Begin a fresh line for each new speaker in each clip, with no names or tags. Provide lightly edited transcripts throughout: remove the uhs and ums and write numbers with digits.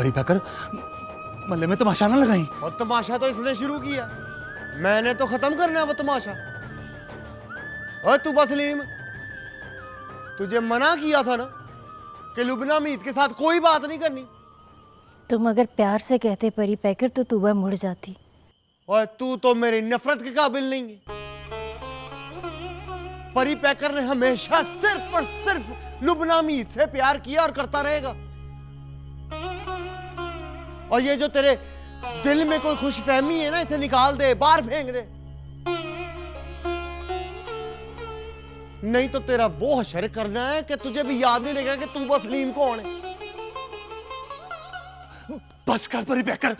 परी पैकर, मल्ले में तमाशा ना लगाई।
और तमाशा तो इसने शुरू किया, मैंने तो खत्म करना है वो तमाशा। और तू बसलीम, तुझे मना किया था ना कि लुबना मीत के साथ कोई बात नहीं करनी।
तुम अगर प्यार से कहते परी पैकर तो तूबा मुड़ जाती।
और तू तो मेरी नफरत के काबिल नहीं है। परी पैकर ने हमेशा सिर्फ और सिर्फ लुबना मीत से प्यार किया और करता रहेगा। और ये जो तेरे दिल में कोई खुशफहमी है ना, इसे निकाल दे, बाहर फेंक दे, नहीं तो तेरा वो हशर करना है कि तुझे भी याद नहीं रहेगा कि तू बसलीम कौन है।
बस कर परी पैकर।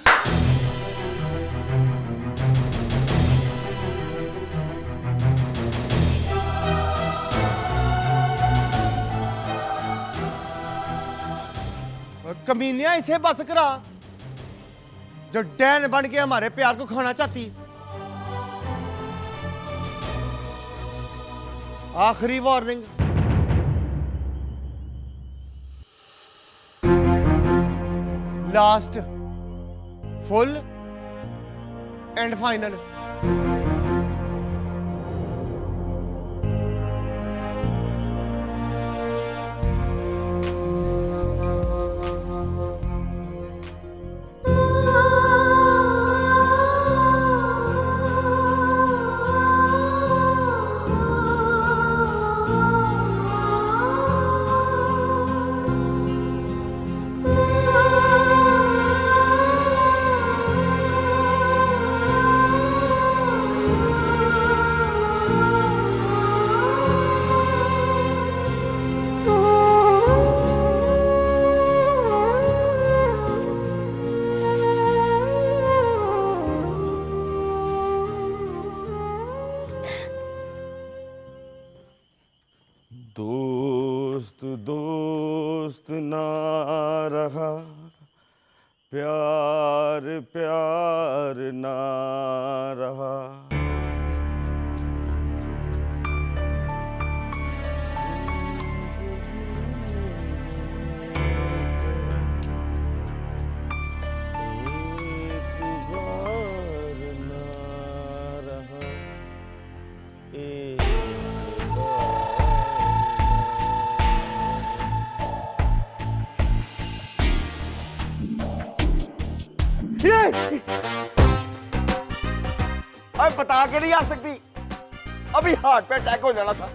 कमीनिया, इसे बस करा जो डैन बन के हमारे प्यार को खाना चाहती। आखिरी warning, last, full and final.
दोस्त दोस्त ना रहा, प्यार प्यार ना रहा।
अब बता के नहीं आ सकती, अभी हार्ट पे अटैक हो जाना था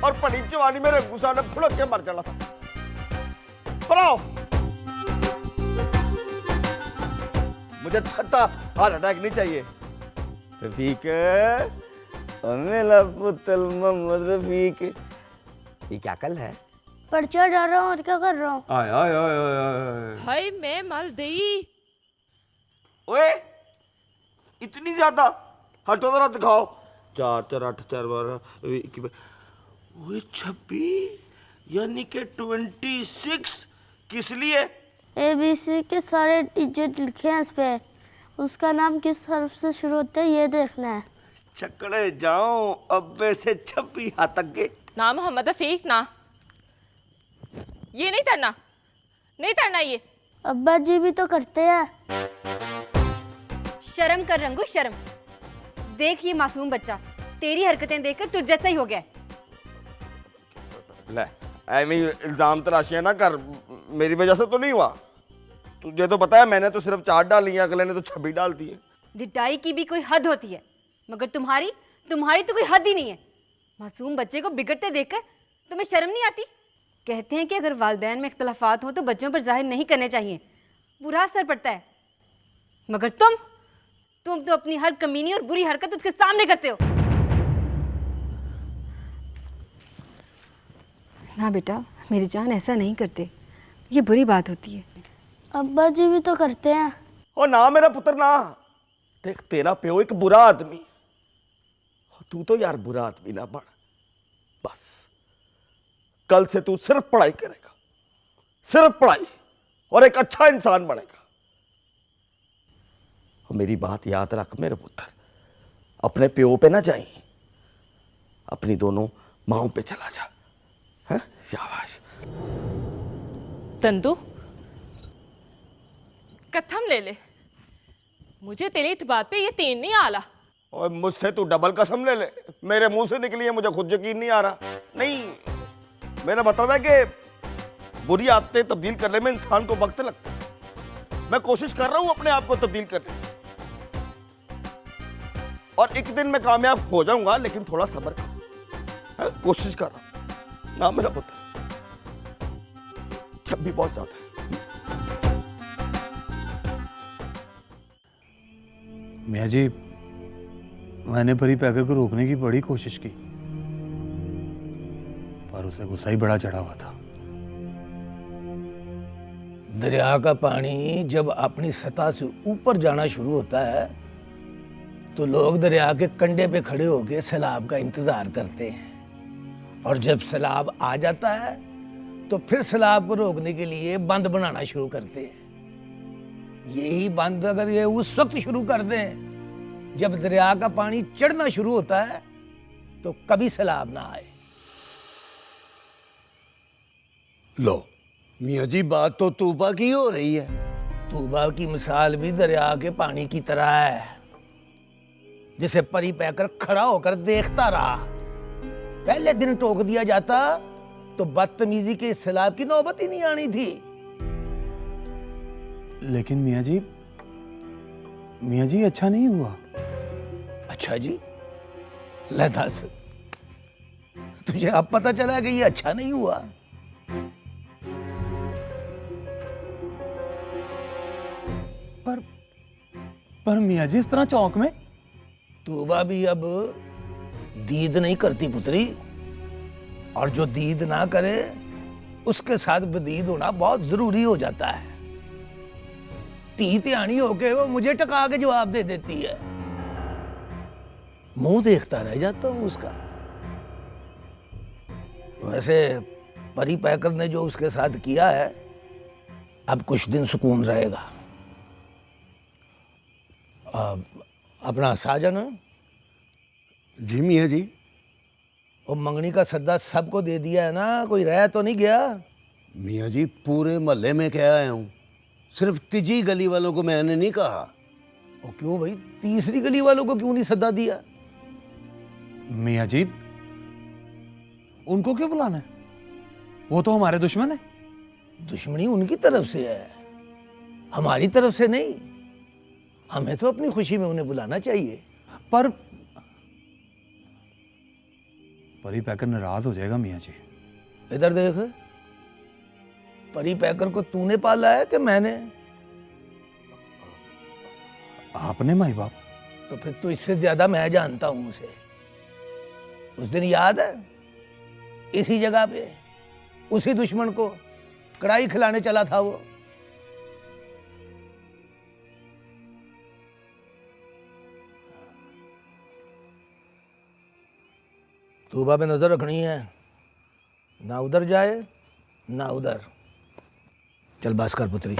और पड़ी जवानी मेरे गुस्सा ने फुड़क के मर जाना था। पढ़ाओ, मुझे छत्ता हार्ट अटैक नहीं चाहिए।
रफीक, मेरा पुत्र मोहम्मद रफीक, ये क्या कल है?
पर्चा डाल रहा हूँ और क्या कर रहा हूँ।
आय आय आय आय।
हाय मैं माल देई।
ओए इतनी ज्यादा, हटो जरा दिखाओ। 4 4 8 4 12 ओए 26 यानी के 26 किस लिए?
ABC के सारे डिजिट लिखे हैं इस पे, उसका नाम किस हर्फ से शुरू होता है ये देखना है।
चकड़े जाओ अब्बे से 26 हाथ तक के।
ना मोहम्मद रफीक ना, ये नहीं करना, नहीं करना ये।
अब्बा जी भी तो करते हैं।
शर्म कर रंगू, शर्म। देख ये मासूम बच्चा तेरी हरकतें देखकर तुझ जैसा ही हो गया।
ले ऐਵੇਂ इल्जाम तराशियां ना कर, मेरी वजह से तो नहीं हुआ। तुझे तो पता है मैंने तो सिर्फ 4 डाली है, अगले ने तो 26 डाल दी है।
डिटाई की भी कोई हद होती है, मगर तुम्हारी तुम्हारी तो कोई हद ही नहीं है। मासूम बच्चे को बिगड़ते देखकर तुम्हें शर्म नहीं आती? कहते हैं कि अगर वालिदैन में इख्तलाफात हो तो बच्चों पर जाहिर नहीं करने चाहिए, बुरा असर पड़ता है। मगर तुम तो अपनी हर कमीनी और बुरी हरकत उसके सामने करते हो।
ना बेटा मेरी जान, ऐसा नहीं करते, ये बुरी बात होती है।
अब्बा जी भी तो करते हैं।
ओ ना मेरा पुत्र ना, देख तेरा प्यो एक बुरा आदमी, तू तो यार बुरा आदमी ना बन। बस कल से तू सिर्फ पढ़ाई करेगा, सिर्फ पढ़ाई, और एक अच्छा इंसान बनेगा। और मेरी बात याद रख मेरे पुत्र, अपने प्यो पे ना जाए, अपनी दोनों माओं पे चला जा। है शाबाश।
तंतु कथम ले ले, मुझे तेरी इस बात पे यकीन नहीं आला।
और मुझसे तू डबल कसम ले ले, मेरे मुंह से निकली है, मुझे खुद यकीन नहीं आ रहा। नहीं, मेरा मतलब है कि बुरी आदतें तब्दील करने में इंसान को वक्त लगता है। मैं कोशिश कर रहा हूं अपने आप को तब्दील करने की, और एक दिन मैं कामयाब हो जाऊंगा, लेकिन थोड़ा सब्र कर, कोशिश कर रहा हूं ना मेरा पुत्र। छब भी बहुत ज्यादा है।
मियाँ जी, मैंने परी पैकर को रोकने की बड़ी कोशिश की, पर उसे गुस्सा ही बड़ा चढ़ा हुआ था।
दरिया का पानी जब अपनी सतह से ऊपर जाना शुरू होता है तो लोग दरिया के कंढे पे खड़े होकर सैलाब का इंतजार करते हैं, और जब सैलाब आ जाता है तो फिर सैलाब को रोकने के लिए बंद बनाना शुरू करते हैं। यही बंद अगर ये उस वक्त शुरू कर दें जब दरिया का पानी चढ़ना शुरू होता है तो कभी सैलाब ना आए। लो मियाँ जी, बात तो तूबा की हो रही है। तूबा की मिसाल भी दरिया के पानी की तरह है, जिसे परी पैकर खड़ा होकर देखता रहा। पहले दिन टोक दिया जाता तो बदतमीजी के सैलाब की नौबत ही नहीं आनी थी।
लेकिन मियाँ जी अच्छा नहीं हुआ।
अच्छा जी, ले दस, तुझे अब पता चला कि ये अच्छा नहीं हुआ?
पर मियाँ जी, इस तरह चौक में
तूबा भी अब दीद नहीं करती पुत्री, और जो दीद ना करे उसके साथ बदीद होना बहुत जरूरी हो जाता है। ती त्यानी होके वो मुझे टका के जवाब दे देती है, मुंह देखता रह जाता हूं उसका। वैसे परी पैकर ने जो उसके साथ किया है, अब कुछ दिन सुकून रहेगा। अपना साजन
जी मियाँ जी,
वो मंगनी का सद्दा सबको दे दिया है ना, कोई रह तो नहीं गया?
मियाँ जी पूरे मोहल्ले में कह आया हूँ, सिर्फ तीजी गली वालों को मैंने नहीं कहा।
और क्यों भाई, तीसरी गली वालों को क्यों नहीं सद्दा दिया?
मियाँ जी, उनको क्यों बुलाना है? वो तो हमारे दुश्मन है।
दुश्मनी उनकी तरफ से है, हमारी तरफ से नहीं। हमें तो अपनी खुशी में उन्हें बुलाना चाहिए।
पर परी पैकर नाराज हो जाएगा मियाँ जी।
इधर देख, परी पैकर को तूने पाला है कि मैंने?
आपने माई बाप।
तो फिर तो इससे ज्यादा मैं जानता हूं उसे। उस दिन याद है, इसी जगह पे उसी दुश्मन को कढ़ाई खिलाने चला था वो। तूबा पे नजर रखनी है, ना उधर जाए ना उधर। चल बस कर पुत्री,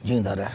जिंदा रह।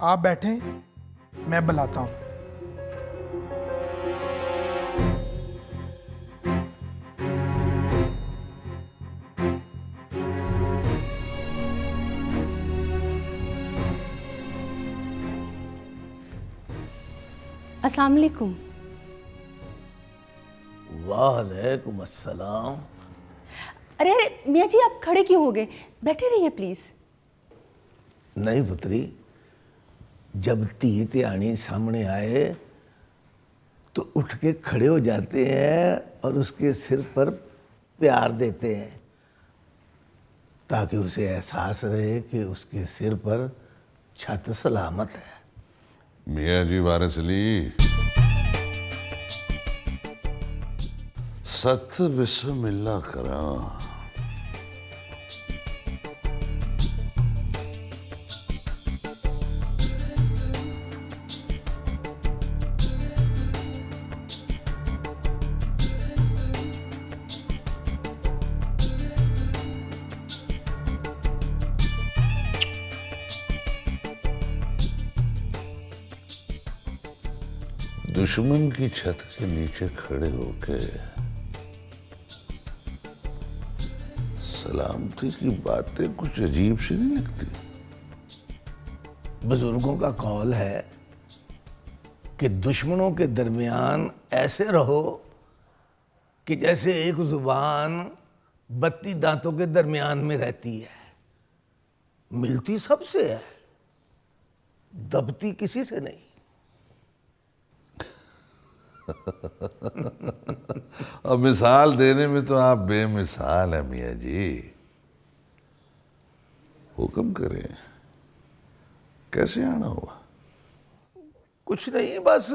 आप बैठें, मैं बुलाता हूँ।
अस्सलाम वालेकुम।
वालेकुम अस्सलाम।
अरे अरे मियाँ जी, आप खड़े क्यों हो गए? बैठे रहिए प्लीज़।
नहीं पुत्री, जब धी त्याणी सामने आए तो उठ के खड़े हो जाते हैं और उसके सिर पर प्यार देते हैं, ताकि उसे एहसास रहे कि उसके सिर पर छत सलामत है।
मियाँ जी वारिस अली, सत बिस्मिल्लाह करा। दुश्मन की छत के नीचे खड़े होके सलामती की बातें कुछ अजीब सी नहीं लगती?
बुजुर्गों का कौल है कि दुश्मनों के दरमियान ऐसे रहो कि जैसे एक जुबान 32 दांतों के दरमियान में रहती है, मिलती सबसे है, दबती किसी से नहीं।
अब मिसाल देने में तो आप बेमिसाल है मियाँ जी। हुक्म करें, कैसे आना हुआ?
कुछ नहीं, बस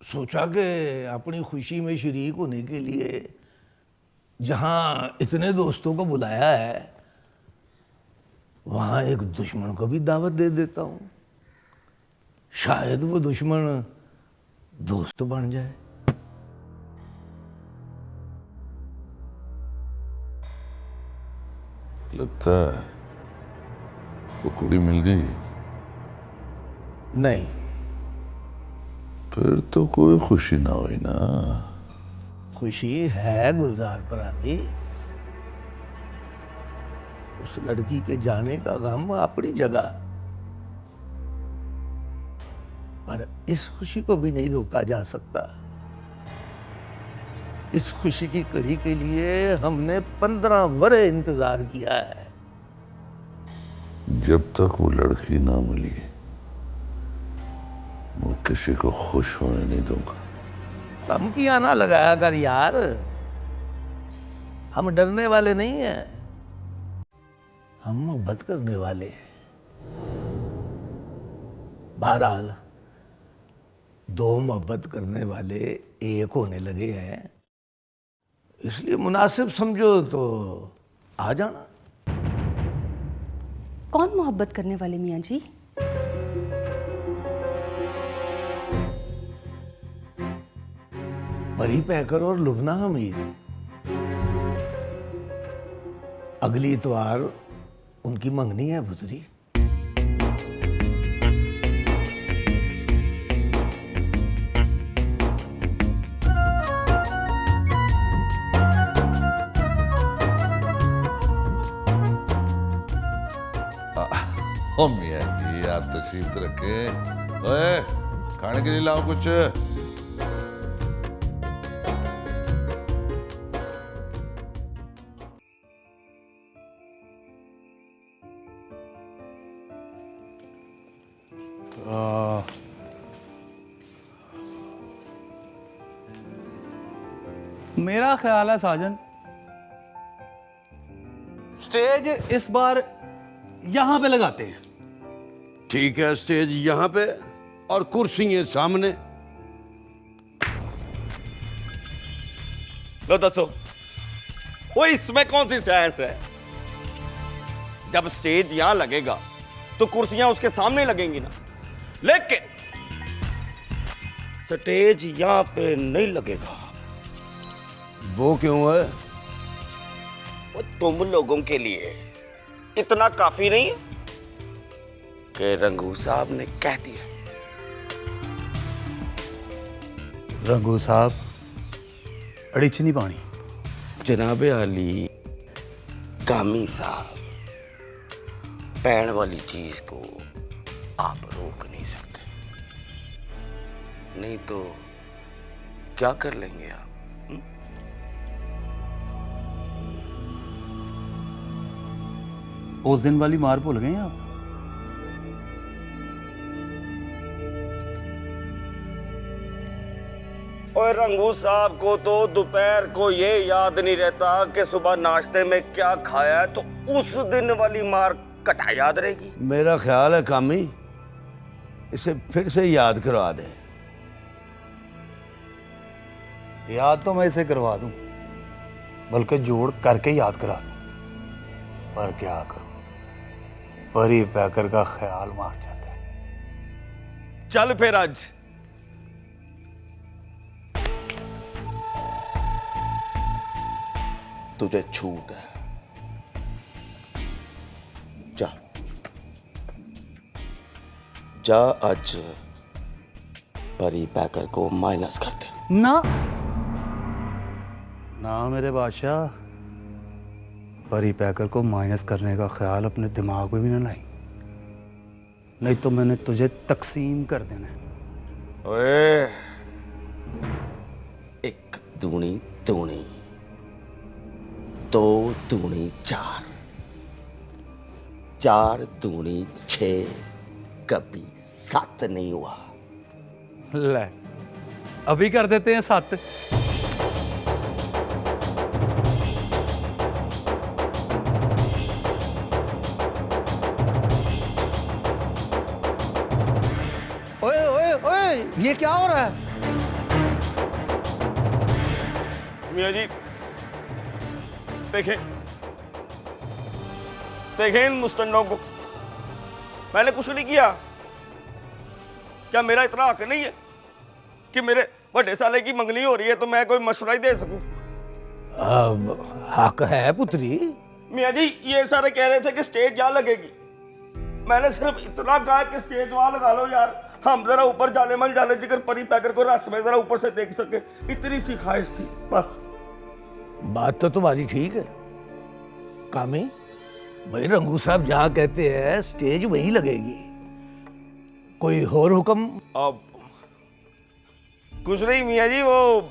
सोचा कि अपनी खुशी में शरीक होने के लिए जहां इतने दोस्तों को बुलाया है, वहां एक दुश्मन को भी दावत दे देता हूं। शायद वो दुश्मन दोस्त बन जाए।
लगता है वो कुड़ी मिल गई।
नहीं,
फिर तो कोई खुशी ना हुई ना।
खुशी है गुलजार परानी, उस लड़की के जाने का गम अपनी जगह, पर इस खुशी को भी नहीं रोका जा सकता। इस खुशी की कड़ी के लिए हमने 15 वर्ष इंतजार किया है।
जब तक वो लड़की ना मिली, मैं किसी को खुश होने नहीं दूंगा।
धमकियां ना लगाया कर यार, हम डरने वाले नहीं हैं, हम मोहब्बत करने वाले हैं। बहरहाल दो मोहब्बत करने वाले एक होने लगे हैं, इसलिए मुनासिब समझो तो आ जाना।
कौन मोहब्बत करने वाले मियाँ जी?
परी पैकर और लुबना हमीद। अगली इतवार उनकी मंगनी है पुत्री।
ओ मियाँ जी, आप तशरीफ रखे। ओए, खाने के लिए लाओ कुछ।
मेरा ख्याल है साजन, स्टेज इस बार यहां पे लगाते हैं।
ठीक है, स्टेज यहां पे और कुर्सियां सामने।
लो दसो, वो इसमें कौन सी साइंस है? जब स्टेज यहां लगेगा तो कुर्सियां उसके सामने लगेंगी ना, लेकिन स्टेज यहां पे नहीं लगेगा।
वो क्यों है?
वो तुम लोगों के लिए इतना काफी नहीं है कि रंगू साहब ने कह दिया।
रंगू साहब अड़िच नहीं पानी।
जनाबे आली कामी साहब, पैण वाली चीज को आप रोक नहीं सकते, नहीं तो क्या कर लेंगे आप?
उस दिन वाली मार भूल गए आप?
और रंगू साहब को तो दोपहर को ये याद नहीं रहता कि सुबह नाश्ते में क्या खाया है, तो उस दिन वाली मार कटा याद रहेगी।
मेरा ख्याल है कामी इसे फिर से याद करवा दे।
याद तो मैं इसे करवा दूं, बल्कि जोड़ करके याद करा दूं, पर क्या करूं, परी पैकर का ख्याल मार जाता है।
चल फिर आज तुझे छूट है, जा जा आज परी पैकर को माइनस कर दे।
ना ना मेरे बादशाह, परी पैकर को माइनस करने का ख्याल अपने दिमाग में भी ना लाई, नहीं तो मैंने तुझे तकसीम कर देना है।
ओए, एक दूनी दूनी, दो दूनी चार, चार दूनी 6, कभी 7 नहीं हुआ।
ले अभी कर देते हैं 7।
ओए ओए ओए, ये क्या हो रहा है?
मियाँ जी देखें, देखें इन मुस्तन्नों को, मैंने कुछ नहीं किया। क्या मेरा इतना हक नहीं है कि मेरे बड़े साले की मंगनी हो रही है तो मैं कोई मशवरा ही दे सकूं?
हक है पुत्री।
मियाँ जी ये सारे कह रहे थे कि स्टेज यहाँ लगेगी, मैंने सिर्फ इतना कहा कि स्टेज वहां लगा लो यार, हम जरा ऊपर जाने मन जाने जिगर परी पैकर को रास्ते में जरा ऊपर से देख सके, इतनी सी ख्वाहिश थी बस।
बात तो तुम्हारी ठीक है कामी, भाई रंगू साहब जहां कहते हैं स्टेज वहीं लगेगी। कोई और हुक्म?
अब कुछ नहीं मियाँ जी, वो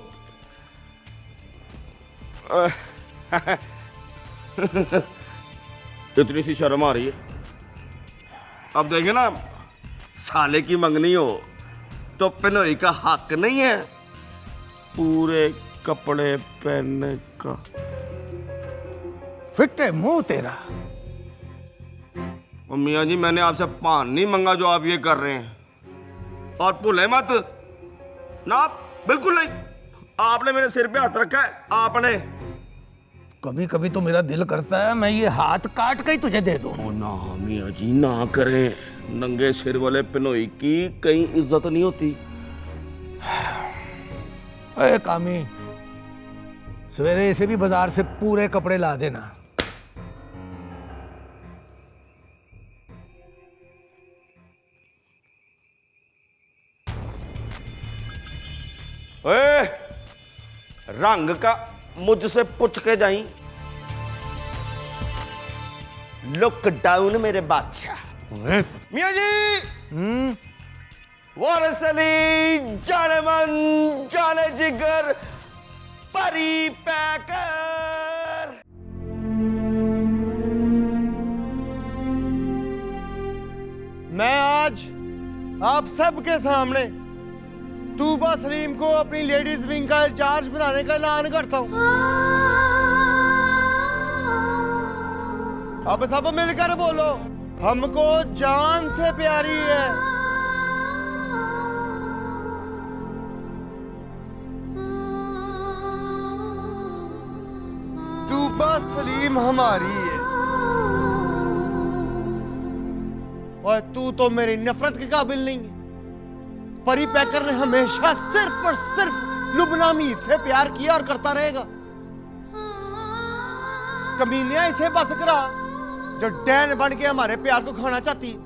इतनी सी शर्म आ रही है। अब देखे ना, साले की मंगनी हो तो पहनोई का हक नहीं है पूरे कपड़े पहनने का।
फिट है मुंह तेरा।
मियाँ जी मैंने आपसे पान नहीं मंगा जो आप ये कर रहे हैं, और भूले मत ना, बिल्कुल नहीं। आपने मेरे सिर पे हाथ रखा है, आपने।
कभी कभी तो मेरा दिल करता है मैं ये हाथ काट के ही तुझे दे दूं।
ना मियाँ जी ना करें, नंगे सिर वाले पिनोई की कहीं इज्जत नहीं होती।
अरे कामी, सवेरे इसे भी बाजार से पूरे कपड़े ला देना।
ओए, रंग का मुझसे पूछ के जाई। लुक डाउन मेरे बादशाह। मियाँ जी वारिस अली, जाने मन जाने जिगर, परी पैकर।
मैं आज आप सबके सामने तूबा सलीम को अपनी लेडीज विंग का इंचार्ज बनाने का ऐलान करता हूं। अब सब मिलकर बोलो, हमको जान से प्यारी है। तूबा सलीम हमारी है, और तू तो मेरी नफरत के काबिल नहीं है। परी पैकर ने हमेशा सिर्फ और सिर्फ लुबना मीत से प्यार किया और करता रहेगा। कमीनिया इसे बस करा जो डैन बन के हमारे प्यार को खाना चाहती है।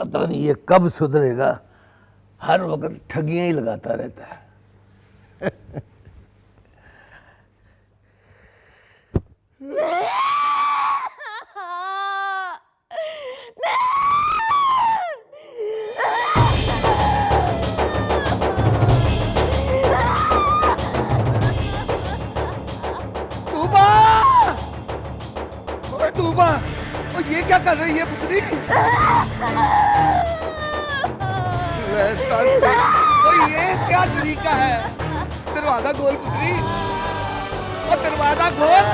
पता नहीं ये कब सुधरेगा, हर वक्त ठगियां ही लगाता रहता है।
तूबा! ओए तूबा! ओ ये क्या कर रही है पुत्री? ओ ये क्या तरीका है? दरवाजा खोल पुत्री। और दरवाजा खोल।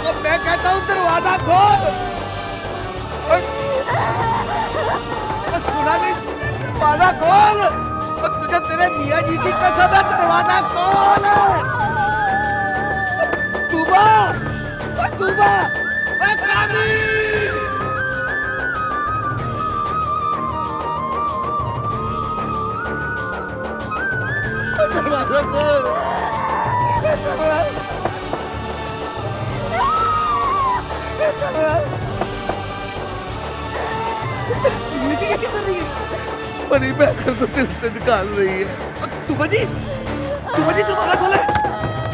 और मैं कहता हूँ दरवाजा खोल। और सुना नहीं? दरवाजा खोल। और तुझे तेरे मियाँ जी की कसम है, दरवाजा खोल। तूबा! तूबा! कामी! दरवाजा खोल।
मुझे ये क्या कर रही है?
परी पैकर को दिल से निकाल रही है।
तुबा जी दरवाजा खोले।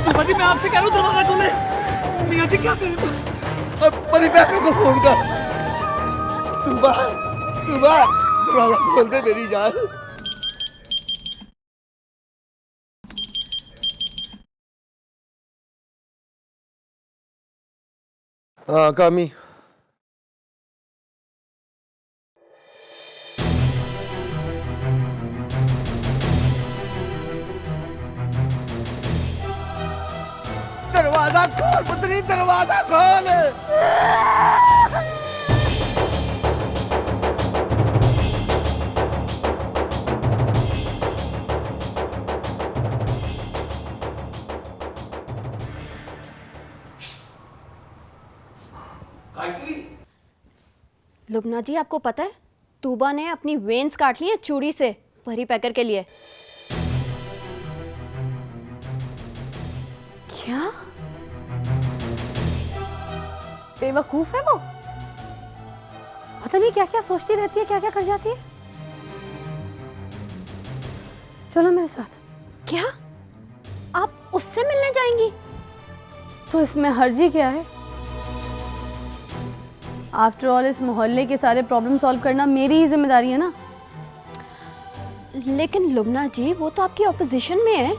तुबा जी मैं आपसे कह रहा हूँ दरवाजा खोले। मियाँ जी क्या करें?
अब परी पैकर को फोन कर। तूबा दरवाजा खोल दे मेरी जान। हाँ कामी। दरवाजा खोल पुत्री, दरवाजा खोल।
लुबना जी आपको पता है तूबा ने अपनी वेन्स काट ली है चूड़ी से परी पैकर के लिए।
क्या? बेवकूफ है वो, पता नहीं क्या क्या सोचती रहती है, क्या क्या कर जाती है। चलो मेरे साथ।
क्या आप उससे मिलने जाएंगी?
तो इसमें हर्जी क्या है? आफ्टर ऑल इस मोहल्ले के सारे प्रॉब्लम सॉल्व करना मेरी ही जिम्मेदारी है ना।
लेकिन लुबना जी वो तो आपकी ऑपोजिशन में है।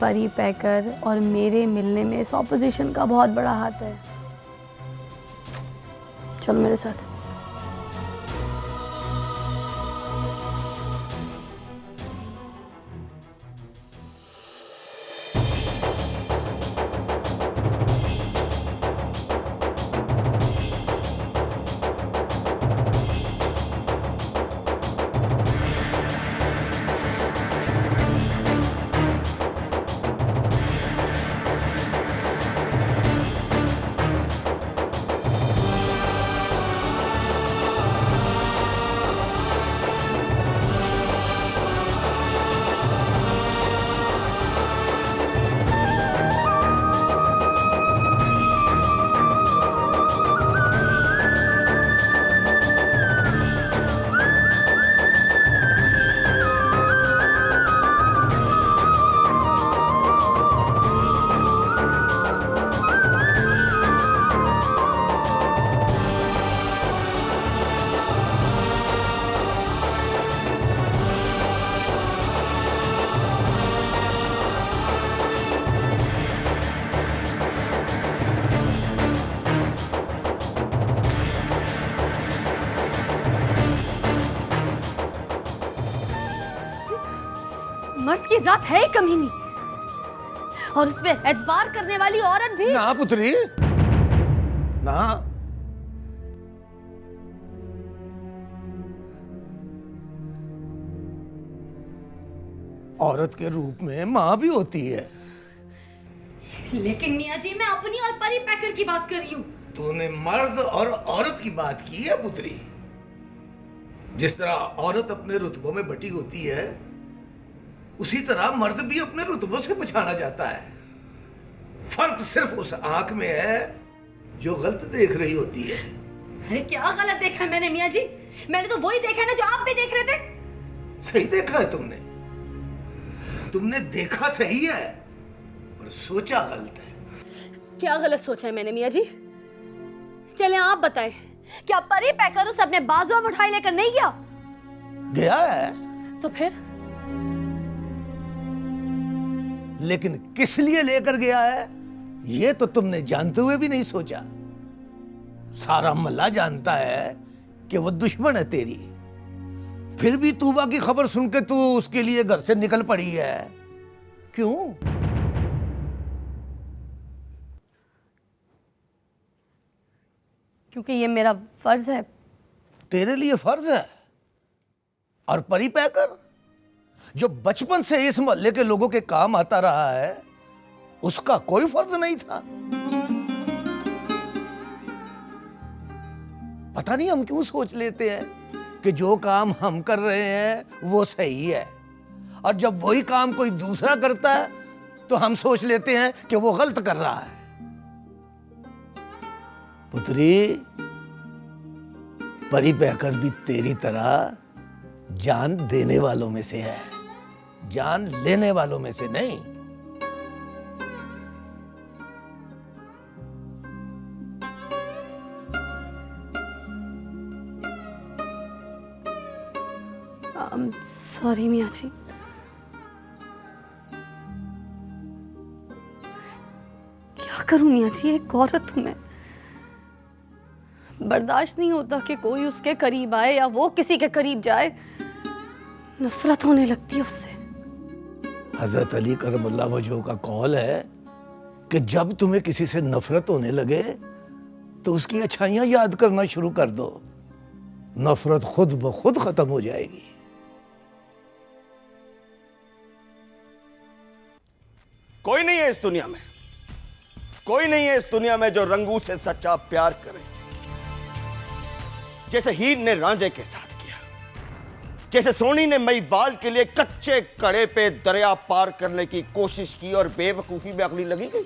परी पैकर और मेरे मिलने में इस ऑपोजिशन का बहुत बड़ा हाथ है। चलो मेरे साथ। मर्द की जात है ही कमीनी, और उसमें एतबार करने वाली औरत भी।
ना पुत्री ना, औरत के रूप में माँ भी होती है।
लेकिन मियाँ जी मैं अपनी और परी पैकर की बात कर रही हूँ।
तूने मर्द और औरत की बात की है पुत्री। जिस तरह औरत अपने रुतबों में बटी होती है, उसी तरह मर्द भी अपने रुतबों से पछाना जाता है। फर्क सिर्फ उस आंख में है जो गलत देख रही होती है।
अरे क्या गलत देखा है मैंने मियाँ जी? मैंने तो वही देखा है ना जो आप भी देख रहे थे।
सही देखा है तुमने। तुमने देखा सही है पर सोचा गलत है।
क्या गलत सोचा है मैंने मियाँ जी? चले आप बताएं, क्या परी पैकर उसे अपने बाजुओं में उठाए लेकर नहीं गया?
गया है,
तो फिर?
लेकिन किस लिए लेकर गया है ये तो तुमने जानते हुए भी नहीं सोचा। सारा मोहल्ला जानता है कि वो दुश्मन है तेरी, फिर भी तूबा की खबर सुन के तू उसके लिए घर से निकल पड़ी है। क्यों?
क्योंकि ये मेरा फर्ज है।
तेरे लिए फर्ज है? और परी पैकर जो बचपन से इस मोहल्ले के लोगों के काम आता रहा है, उसका कोई फर्ज नहीं था? पता नहीं हम क्यों सोच लेते हैं कि जो काम हम कर रहे हैं वो सही है, और जब वही काम कोई दूसरा करता है तो हम सोच लेते हैं कि वो गलत कर रहा है। पुत्री, परी पैकर भी तेरी तरह जान देने वालों में से है, जान लेने वालों में से नहीं।
सॉरी मियाँ जी। क्या करूं मियाँ जी, एक औरत हूं मैं। बर्दाश्त नहीं होता कि कोई उसके करीब आए या वो किसी के करीब जाए। नफरत होने लगती है उससे।
हजरत अली करमुल्लाह वजह का कौल है कि जब तुम्हें किसी से नफरत होने लगे तो उसकी अच्छाइयां याद करना शुरू कर दो, नफरत खुद ब खुद खत्म हो जाएगी।
कोई नहीं है इस दुनिया में, कोई नहीं है इस दुनिया में जो रंगू से सच्चा प्यार करे, जैसे हीर ने रांझे के साथ किया, जैसे सोनी ने मईवाल के लिए कच्चे कड़े पे दरिया पार करने की कोशिश की और बेवकूफी में अगली लगी गई,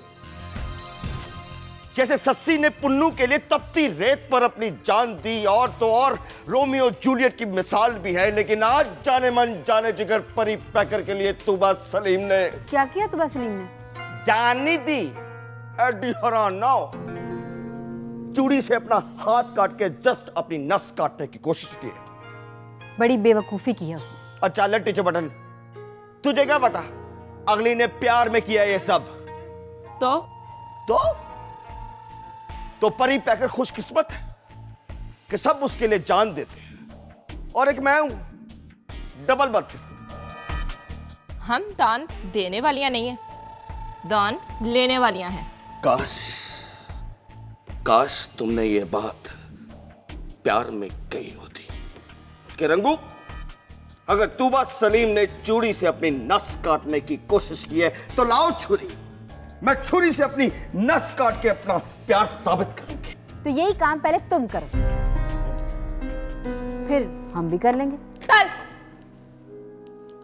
जैसे सस्सी ने पुन्नू के लिए तपती रेत पर अपनी जान दी, और तो और रोमियो जूलियट की मिसाल भी है। लेकिन आज जाने मन जाने जिगर परी पैकर के लिए तूबा सलीम ने
क्या किया? तूबा सलीम ने
जानी दी एडी हरान नाउ, चूड़ी से अपना हाथ काट के जस्ट अपनी नस काटने की कोशिश की है।
बड़ी बेवकूफी की है उसने।
अच्छा ले टीचर बटन, तुझे क्या पता अगली ने प्यार में किया ये सब? तो परी पैकर खुशकिस्मत है कि सब उसके लिए जान देते हैं, और एक मैं हूं डबल बदकिस्मत।
हम दान देने वालियां नहीं है, दान लेने वालियां हैं।
काश तुमने ये बात प्यार में कही होती कि रंगू, अगर तूबा सलीम ने चूड़ी से अपनी नस काटने की कोशिश की है तो लाओ छुरी, मैं छुरी से अपनी नस काट के अपना प्यार साबित करूंगी।
तो यही काम पहले तुम करो, फिर हम भी कर लेंगे।
चल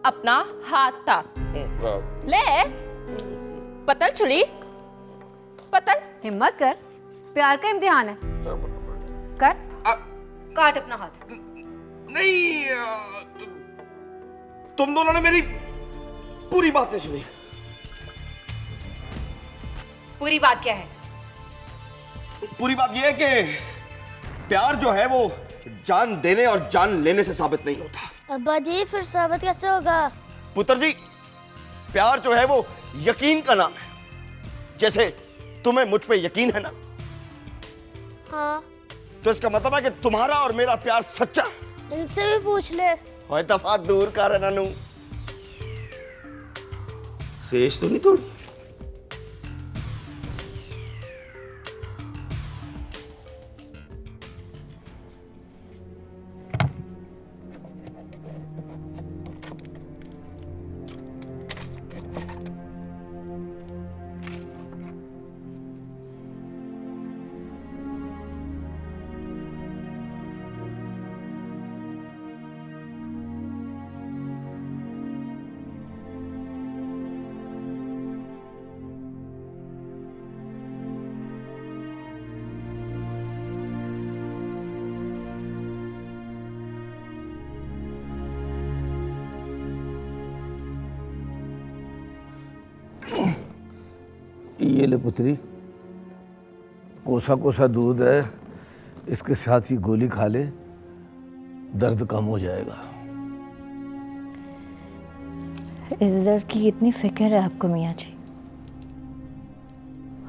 अपना हाथ ताक ले, पतल छुरी, पतल।
हिम्मत कर, प्यार का इम्तिहान है। कर, काट अपना हाथ।
नहीं, तुम दोनों ने मेरी पूरी बात नहीं सुनी।
पूरी बात क्या है?
पूरी बात यह है कि प्यार जो है वो जान देने और जान लेने से साबित नहीं होता।
अब्बा जी फिर साबित कैसे होगा?
पुत्र जी, प्यार जो है वो यकीन का नाम है। जैसे तुम्हें मुझ पे यकीन है ना,
हाँ।
तो इसका मतलब है कि तुम्हारा और मेरा प्यार सच्चा।
इनसे भी पूछ ले।
ओए दफा दूर कर नानू, शेष तो नहीं तोड़ी।
ये ले पुत्री, कोसा कोसा दूध है, इसके साथ ही गोली खा ले, दर्द कम हो जाएगा।
इस दर्द की इतनी फिक्र है आपको मियाँ जी,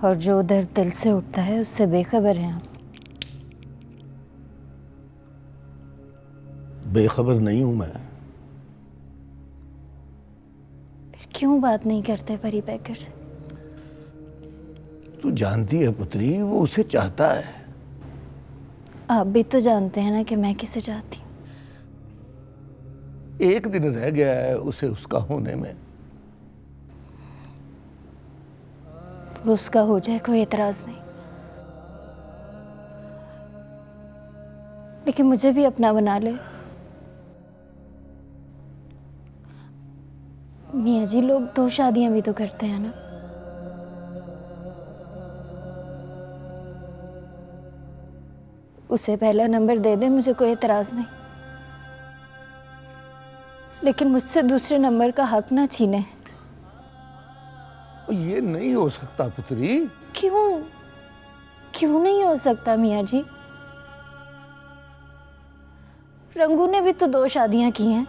और जो दर्द दिल से उठता है उससे बेखबर हैं आप।
बेखबर नहीं हूं मैं।
फिर क्यों बात नहीं करते परी पैकर से?
तू जानती है पुत्री, वो उसे चाहता है।
आप भी तो जानते हैं ना कि मैं किसे चाहती हूँ।
एक दिन रह गया है उसे उसका होने में।
वो उसका हो जाए, कोई एतराज नहीं, लेकिन मुझे भी अपना बना ले। मियाँ जी, लोग 2 शादियां भी तो करते हैं ना। उसे पहला नंबर दे दे, मुझे कोई एतराज नहीं, लेकिन मुझसे दूसरे नंबर का हक ना छीने।
ये नहीं हो सकता पुत्री।
क्यों? क्यों नहीं हो सकता मियाँ जी? रंगू ने भी तो 2 शादियां की हैं,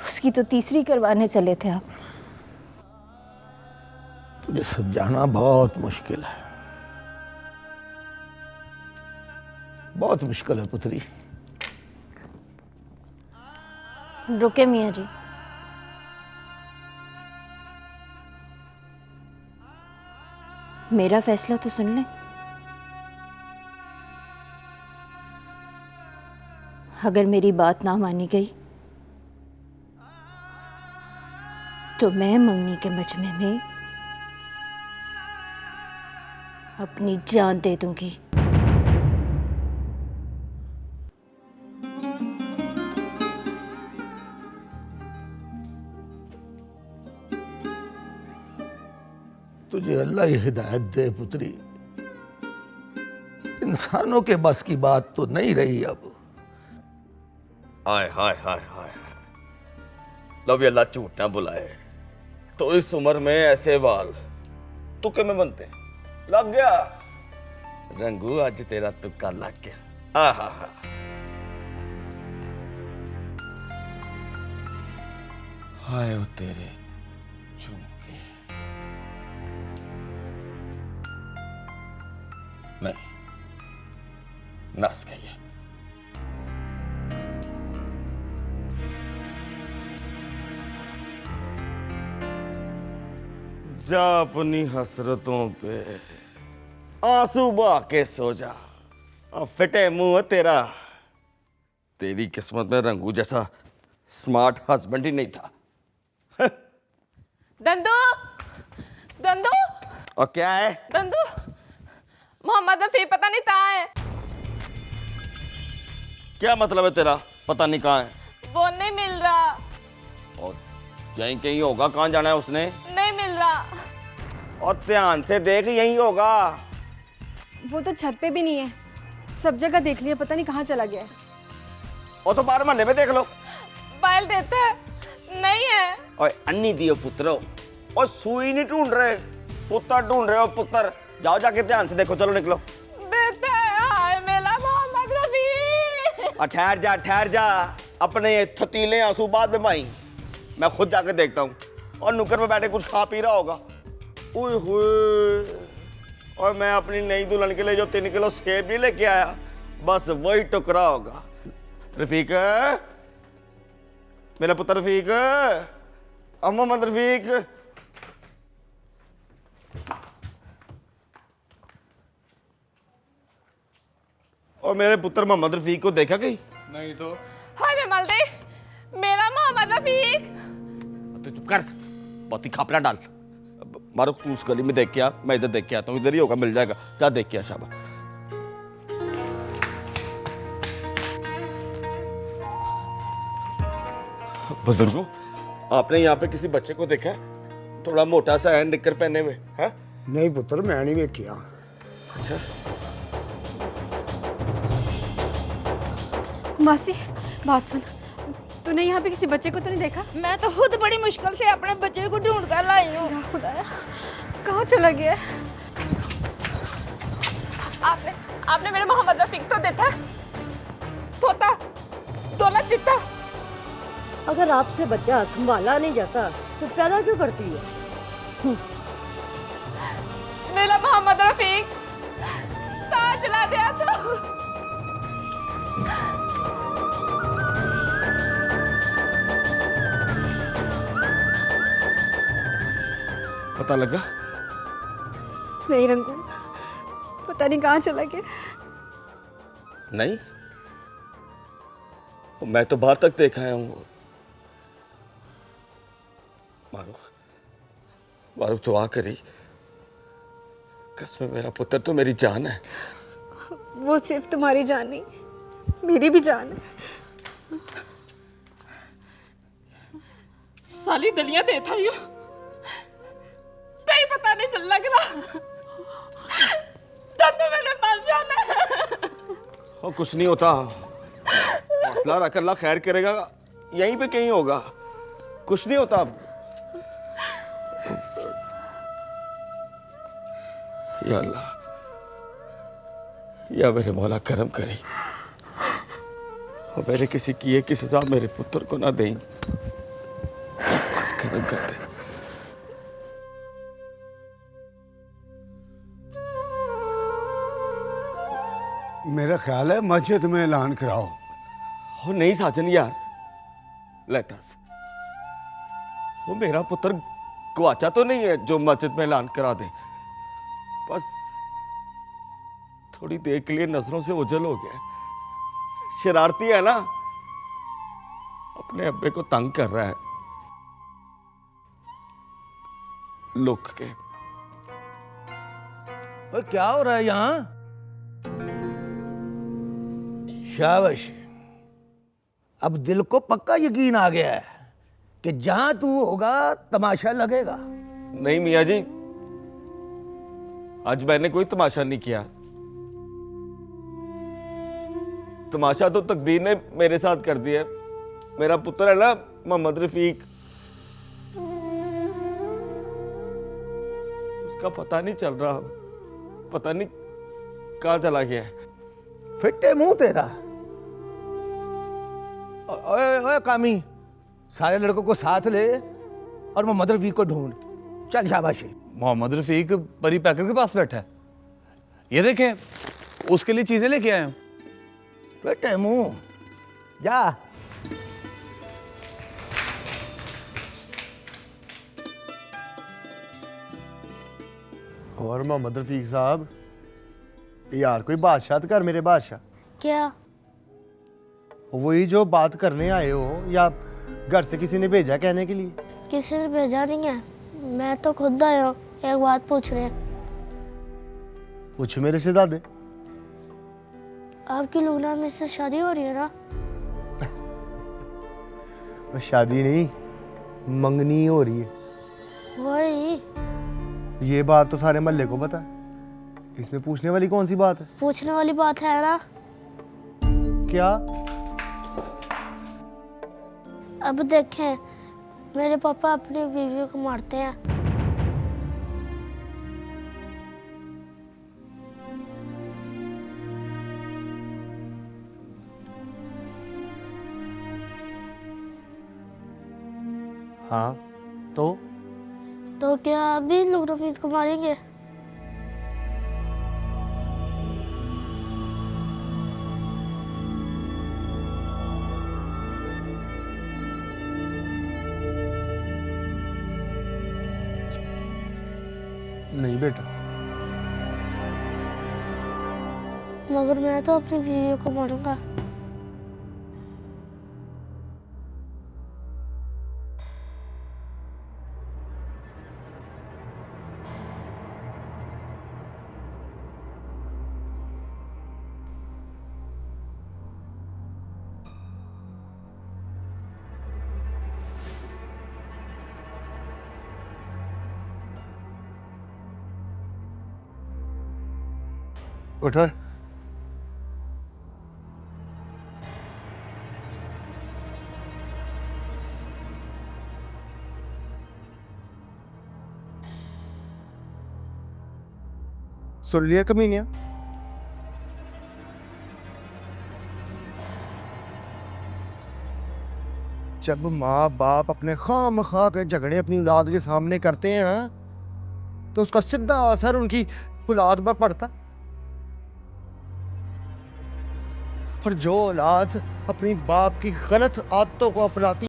उसकी तो तीसरी करवाने चले थे आप।
तुझे समझाना बहुत मुश्किल है, बहुत मुश्किल है पुत्री।
रुके मियाँ जी, मेरा फैसला तो सुन लें। अगर मेरी बात ना मानी गई तो मैं मंगनी के मजमे में अपनी जान दे दूंगी।
तुझे अल्लाह ही हिदायत दे पुत्री। इंसानों के बस की बात तो नहीं रही अब।
हाय हाय हाय हाय, लो भी अल्लाह झूठ ना बुलाए। तो इस उम्र में ऐसे वाल तुक्के में बनते हैं। लग गया रंगू, आज तेरा तुक्का लग गया। आहा हा, हाय वो तेरे झुमके। नहीं, नस गई है। जा अपनी हसरतों पे आंसू बहा के सो जा। फिटे मुंह तेरा। तेरी किस्मत में रंगू जैसा स्मार्ट हस्बैंड ही नहीं था।
दंदू, दंदू,
और क्या है?
दंदू, मोहम्मद रफी पता नहीं कहाँ है।
क्या मतलब है तेरा? पता नहीं कहाँ है?
वो नहीं मिल रहा।
और यहीं कहीं होगा। कहाँ जाना है उसने?
नहीं मिल रहा।
और ध्यान से देख, यहीं होगा।
वो तो छत पे भी नहीं है, सब जगह देख लिया, पता नहीं कहाँ चला गया है।
और तो बाहर महल्ले में देख लो।
बाइल देते हैं, नहीं है।
और अन्नी दियो पुत्रो, और सुई नहीं ढूंढ रहे, पुत्र ढूंढ रहे हो। पुत्र जाओ, जाके ध्यान से देखो। चलो निकलो।
देते हैं, हाय मेरा मोहम्मद रफी।
ठहर जा, अपने थतीले आंसू बाद में भाई, मैं खुद जाके देखता हूँ। और नुक्कड़ पे बैठे कुछ खा पी रहा होगा। ओए होए, और मैं अपनी नई दुल्हन के लिए जो 3 किलो सेब नहीं लेके आया, बस वही टुकड़ा होगा। रफीक, मेरा पुत्र रफीक, मोहम्मद रफीक। और मेरे पुत्र मोहम्मद रफीक को देखा कहीं?
नहीं तो।
हाय मैं मलदे, मेरा मोहम्मद रफीक।
तो चुप कर, बहुत ही खापला डाल। मारो, तू उस गली में देख के आ, मैं इधर देख के आता हूँ। इधर ही होगा, मिल जाएगा। जा देख के आ। शाबाश। बुजुर्गों, आपने यहाँ पे किसी बच्चे को देखा है? थोड़ा मोटा सा है, निक्कर पहने हुए है?
नहीं पुत्र, मैं नहीं देखिया।
अच्छा,
मासी बात सुन, तूने यहाँ पे किसी बच्चे को तो नहीं देखा?
मैं तो खुद बड़ी मुश्किल से अपने बच्चे को ढूंढ कर लाई हूँ।
खुदाया,
कहाँ चला गया है? आपने आपने मेरे मोहम्मद रफीक तो देखा, तोता दौलत दिखता।
अगर आपसे बच्चा संभाला नहीं जाता तो पैदा क्यों करती है?
मेरा मोहम्मद रफीक कहाँ चला गया तो?
पता लगा?
नहीं रंगू, पता नहीं कहाँ चला गया।
नहीं, मैं तो बाहर तक देखा है हूँ। मारूख, मारूख तो आ करी। कसम, मेरा पुत्र तो मेरी जान है।
वो सिर्फ तुम्हारी जान नहीं, मेरी भी जान है।
साली दलिया देता ही हूँ, कहीं पता नहीं चल लग रहा। तो मैंने मर जाना।
और कुछ नहीं होता, हौसला रख, अल्लाह खैर करेगा। यहीं पे कहीं होगा, कुछ नहीं होता। या अल्लाह, या मेरे मौला करम करी और मेरे किसी किए की सजा मेरे पुत्र को ना दें। बस करम कर दे।
मेरा ख्याल है मस्जिद में ऐलान कराओ।
हो नहीं साजन यार, लेतास, वो मेरा पुत्र गवाचा तो नहीं है जो मस्जिद में ऐलान करा दे। बस थोड़ी देर के लिए नजरों से ओझल हो गया। शरारती है ना, अपने अब्बे को तंग कर रहा है लुक के।
ओए क्या हो रहा है यहाँ? शाबाश, अब दिल को पक्का यकीन आ गया है कि जहां तू होगा तमाशा लगेगा।
नहीं मियाँ जी, आज मैंने कोई तमाशा नहीं किया। तमाशा तो तकदीर ने मेरे साथ कर दिया। मेरा पुत्र है ना मोहम्मद रफीक, उसका पता नहीं चल रहा, पता नहीं कहाँ चला गया है।
फिट्टे मुंह तेरा। ओए ओए कामी, सारे लड़कों को साथ ले और मोहम्मद रफीक को ढूंढ। चल शाबाशी।
मोहम्मद रफीक परी पैकर के पास बैठा है, ये देखें, उसके लिए चीजें लेके आए हैं।
फिट्टे मुंह, जा।
और मोहम्मद रफीक साहब, यार कोई बादशाह तो कर, मेरे बादशाह।
क्या?
वही जो बात करने आए हो, या घर से किसी ने भेजा कहने के लिए?
किसी ने भेजा नहीं है, मैं तो खुद आया हूँ। एक बात पूछ रहे हैं।
पूछ मेरे शहजादे।
आपकी लूना में से शादी हो रही है ना?
शादी नहीं, मंगनी हो रही है।
वही।
ये बात तो सारे मोहल्ले को पता है, इसमें पूछने वाली कौन सी बात है?
पूछने वाली बात है ना।
क्या?
अब देखें, मेरे पापा अपनी बीवी को मारते हैं।
हाँ, तो
क्या अभी लोग रफीक को मारेंगे?
नहीं बेटा।
मगर मैं तो अपनी बीवी को मारूंगा।
उठो। सुन लिया कमीनिया? जब माँ बाप अपने खामखा के झगड़े अपनी औलाद के सामने करते हैं ना, तो उसका सीधा असर उनकी औलाद पर पड़ता। और जो औलाद अपनी बाप की गलत आदतों को अपनाती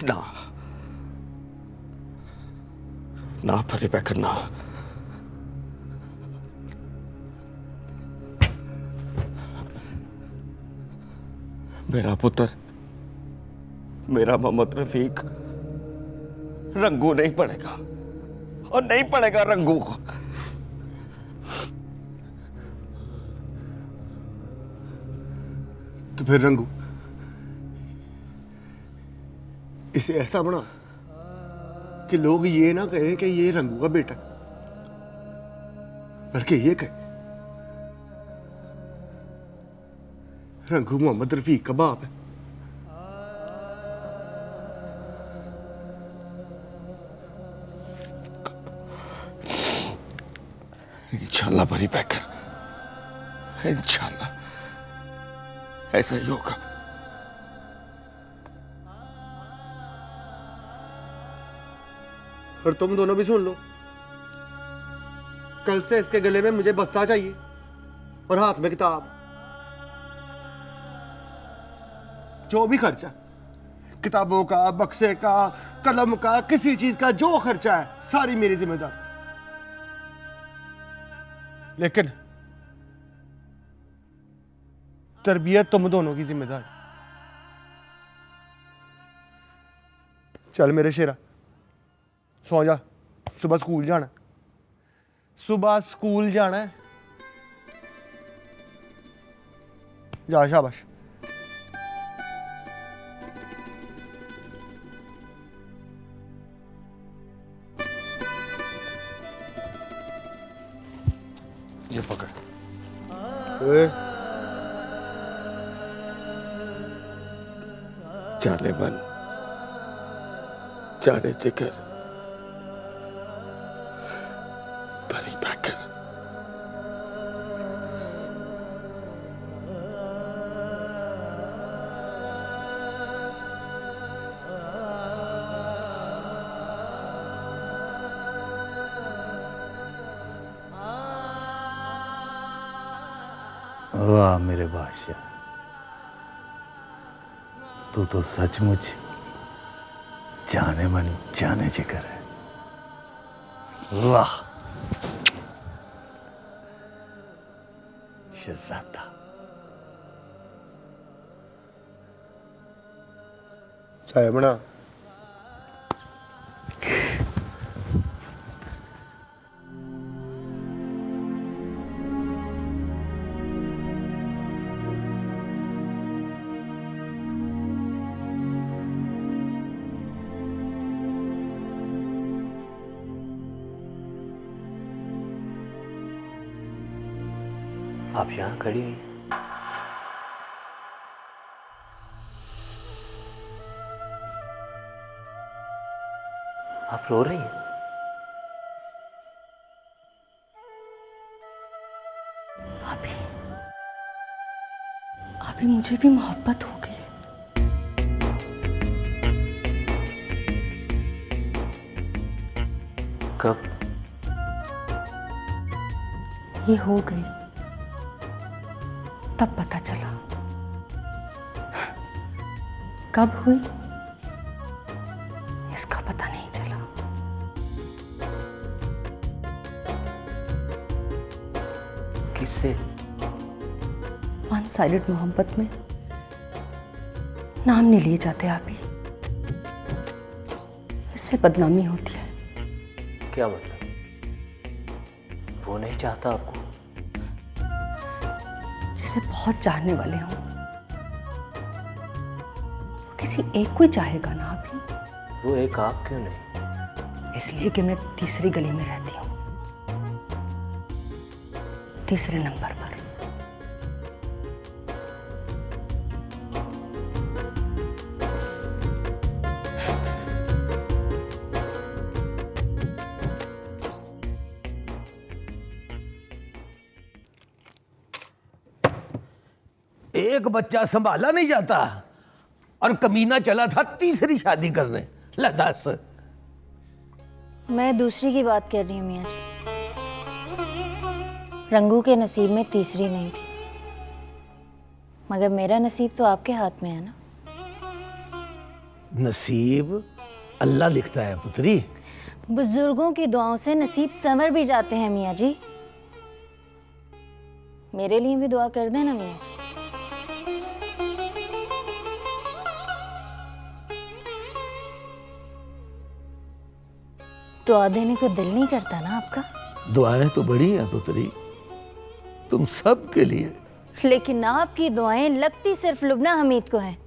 ना ना परी पैकर ना। मेरा पुत्र, मेरा मोहम्मद रफीक रंगू नहीं पड़ेगा, और नहीं पड़ेगा रंगू।
तो फिर रंगू इसे ऐसा बना कि लोग ये ना कहें कि ये रंगू का बेटा, बल्कि ये कहे रंगू मोहम्मद रफीक का बाप है।
इंशाल्लाह परी पैकर, इंशाल्लाह ऐसा ही होगा।
और तुम दोनों भी सुन लो, कल से इसके गले में मुझे बस्ता चाहिए और हाथ में किताब। जो भी खर्चा, किताबों का, बक्से का, कलम का, किसी चीज का जो खर्चा है, सारी मेरी जिम्मेदारी। लेकिन तरबियत तुम दोनों की जिम्मेदारी। चल मेरे शेरा, सो जा, सुबह स्कूल जाना, सुबह स्कूल जाना है। जा, शाबाश।
ये पकड़। जाने मन, जाने जिगर, परी पैकर।
वाह मेरे बादशाह, तू तो सचमुच जाने मन जाने जिगर है। वाह शहजादा।
चाय बना।
आप यहाँ खड़ी हुई, आप रो रही हैं?
अभी मुझे भी मोहब्बत हो गई।
कब?
ये हो गई तब पता चला। कब हुई इसका पता नहीं चला।
किससे?
वन साइडेड मोहब्बत में नाम नहीं लिए जाते आप ही, इससे बदनामी होती है।
क्या मतलब? वो नहीं चाहता आपको?
जिसे बहुत चाहने वाले हों वो किसी एक को ही चाहेगा ना अभी।
वो एक आप क्यों नहीं?
इसलिए कि मैं तीसरी गली में रहती हूँ, तीसरे नंबर पर।
एक बच्चा संभाला नहीं जाता और कमीना चला था तीसरी शादी करने। ले दस।
मैं दूसरी की बात कर रही हूँ मियाँ जी। रंगू के नसीब में तीसरी नहीं थी, मगर मेरा नसीब तो आपके हाथ में है ना।
नसीब अल्लाह लिखता है पुत्री।
बुजुर्गों की दुआओं से नसीब संवर भी जाते हैं मियाँ जी। मेरे लिए भी दुआ कर देना मियाँ जी। दुआ देने को दिल नहीं करता ना आपका?
दुआएं तो बड़ी हैं पुत्री, तुम सब के लिए।
लेकिन आपकी दुआएं लगती सिर्फ लुबना हमीद को हैं।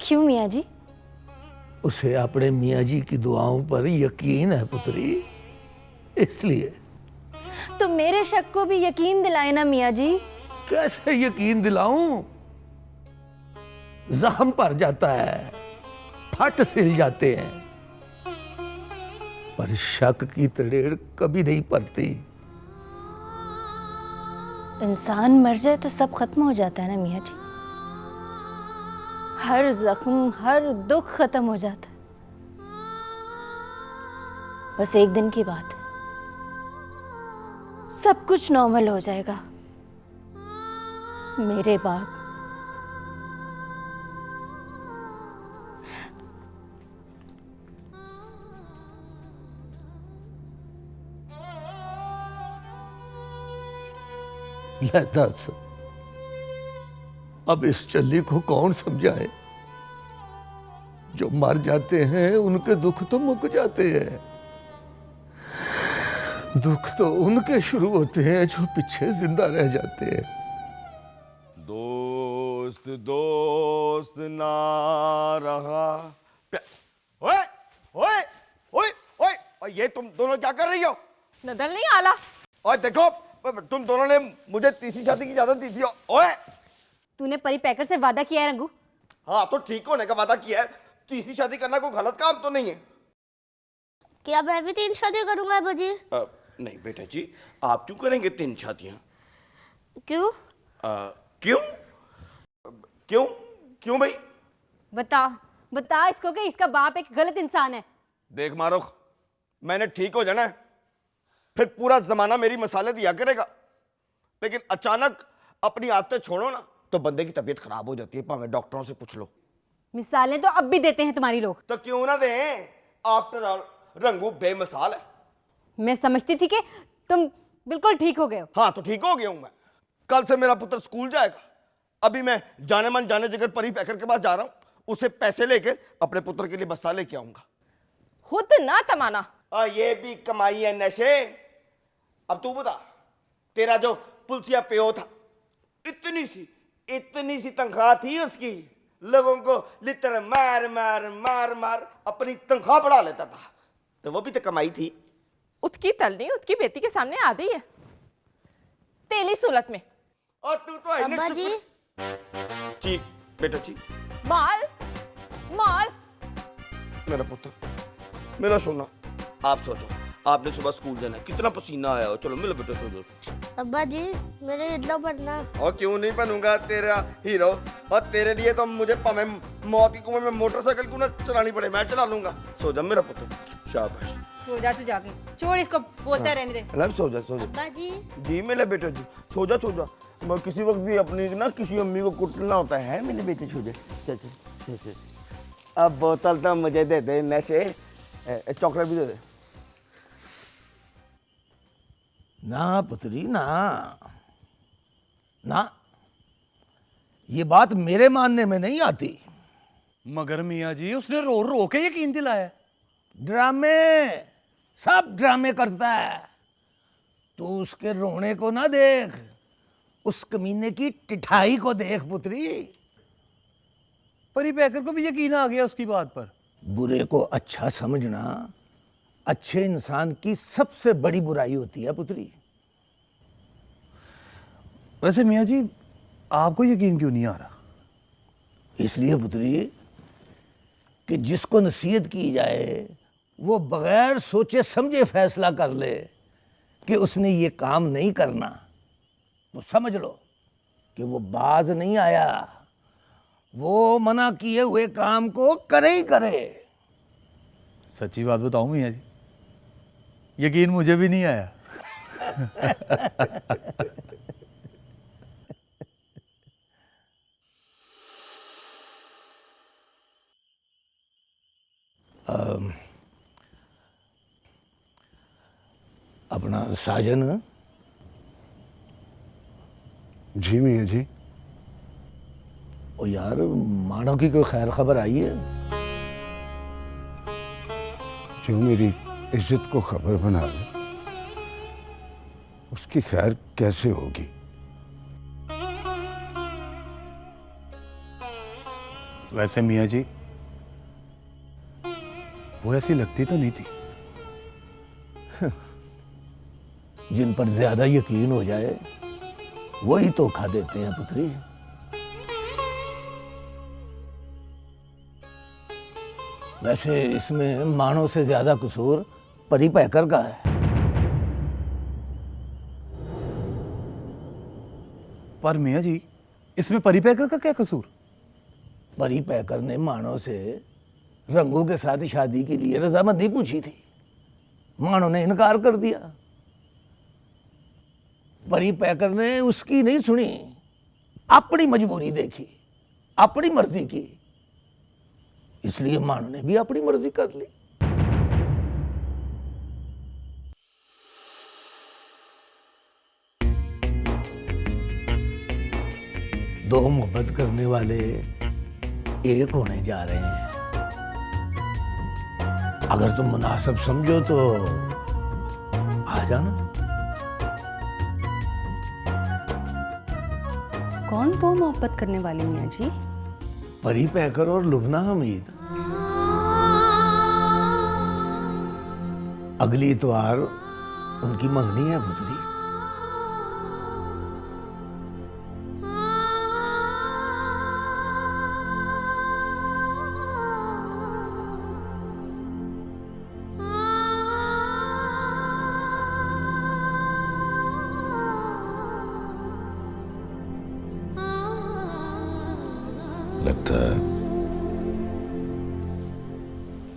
क्यों मियाँ जी?
उसे अपने मियाँ जी की दुआओं पर यकीन है पुत्री, इसलिए।
तो मेरे शक को भी यकीन दिलाए ना मियाँ जी।
कैसे यकीन दिलाऊं? जख्म भर जाता है, फट सिल जाते हैं, पर शक की तड़ेड़ कभी नहीं पड़ती।
इंसान मर जाए तो सब खत्म हो जाता है ना मियाँ जी। हर जख्म, हर दुख खत्म हो जाता है। बस एक दिन की बात है, सब कुछ नॉर्मल हो जाएगा मेरे बाद।
ले दस, अब इस चल्ली को कौन समझाए? जो मर जाते हैं उनके दुख तो मुक जाते हैं। दुख तो उनके शुरू होते हैं जो पीछे जिंदा रह जाते हैं।
दोस्त दोस्त ना रहा ओए ओए ओए ओए ओए, ये तुम दोनों क्या कर रही हो?
नदल नहीं आला।
ओए देखो, तुम दोनों ने मुझे तीसरी शादी की इजाजत दी थी। ओए,
तूने परी पैकर से वादा किया है रंगू?
हाँ तो ठीक होने का वादा किया है। तीसरी शादी करना कोई गलत काम तो नहीं है।
क्या मैं भी 3 शादी करूंगा बाजी?
नहीं बेटा जी, आप क्यों करेंगे 3 शादियां?
क्यों?
क्यों क्यों क्यों भाई?
बता बता इसको कि इसका बाप एक गलत इंसान है।
देख मारुख, मैंने ठीक हो जाना है, फिर पूरा जमाना मेरी मसाले दिया करेगा, लेकिन अचानक अपनी आदतें छोड़ो ना तो बंदे की तबीयत खराब हो जाती है। भाਵੇਂ डॉक्टरों से पूछ लो।
मिसालें तो अब भी देते हैं तुम्हारी लोग।
तो क्यों ना दें? आफ्टर ऑल रंगू बेमिसाल है।
मैं समझती थी कि तुम बिल्कुल ठीक हो गए हो।
हाँ तो ठीक हो गया हूं मैं। कल से मेरा पुत्र स्कूल जाएगा। अभी मैं जाने मन जाने जगह परी पैकर के पास जा रहा हूं, उसे पैसे लेकर अपने पुत्र के लिए बस्ता लेके आऊंगा।
खुद ना तमाना।
ये भी कमाई है नशे। अब तू बता, तेरा जो पुलसिया प्यो था, इतनी सी तनख्वाह थी उसकी, लोगों को लिटर मार मार मार मार अपनी तनख्वाह बढ़ा लेता था, तो वो भी तो कमाई थी।
उसकी तलनी उसकी बेटी के सामने आ गई है तेली सूरत में।
और तू तो है
अब्बा जी।
जी बेटा जी।
माल माल।
मेरा पुत्र, मेरा सोना, आप सोचो आपने सुबह स्कूल जाना है, कितना पसीना आया हो। चलो मिलो बेटा, सो जाओ।
अब्बा जी मेरे इतना पढ़ना।
और क्यों नहीं बनूंगा तेरा हीरो, और तेरे लिए तो मुझे पमे मौत की कुएं में मोटरसाइकिल क्यों ना चलानी पड़े, मैं चला लूंगा। सो जा मेरा पुत्र, शाबाश।
सो जा तू जाके, छोड़ इसको, बोलता रहने दे।
लव सो जा, सो जा।
अब्बा जी
जी मेरे बेटे जी, सो जा सो जा। मैं किसी वक्त भी अपनी ना किसी अम्मी को कुटना होता है मेरे बेटे, सो जा। चल चल चल। अब बोतल तो मुझे दे दे, नशे चॉकलेट भी दे दे।
ना पुत्री ना, ना, ये बात मेरे मानने में नहीं आती।
मगर मियाँ जी उसने रो रो के यकीन दिलाया।
ड्रामे, सब ड्रामे करता है। तू उसके रोने को ना देख, उस कमीने की टिठाई को देख पुत्री।
परी पैकर को भी यकीन आ गया उसकी बात पर।
बुरे को अच्छा समझना अच्छे इंसान की सबसे बड़ी बुराई होती है पुत्री।
वैसे मियाँ जी आपको यकीन क्यों नहीं आ रहा?
इसलिए पुत्री कि जिसको नसीहत की जाए वो बगैर सोचे समझे फैसला कर ले कि उसने ये काम नहीं करना, तो समझ लो कि वो बाज नहीं आया, वो मना किए हुए काम को करे ही करे।
सच्ची बात बताऊं मियाँ जी, यकीन मुझे भी नहीं आया।
अपना साजन।
जी मियाँ जी।
ओ यार, मानो की कोई खैर खबर आई है?
जो मेरी इज्जत को खबर बना ले, उसकी खैर कैसे होगी?
वैसे मियाँ जी वो ऐसी लगती तो नहीं थी।
जिन पर ज्यादा यकीन हो जाए वही धोखा देते हैं पुत्री। वैसे इसमें मानो से ज्यादा कसूर परी पैकर का है।
पर मियाँ जी इसमें परी पैकर का क्या कसूर?
परी पैकर ने मानो से रंगू के साथ शादी के लिए रजामंदी पूछी थी, मानो ने इनकार कर दिया। परी पैकर ने उसकी नहीं सुनी, अपनी मजबूरी देखी, अपनी मर्जी की, इसलिए मानो ने भी अपनी मर्जी कर ली। दो मोहब्बत करने वाले एक होने जा रहे हैं। अगर तुम मुनासिब समझो तो आ जाना।
कौन वो मोहब्बत करने वाले मियाँ जी?
परी पैकर और लुबना हमीद। अगली इतवार उनकी मंगनी है पुत्री।
लगता है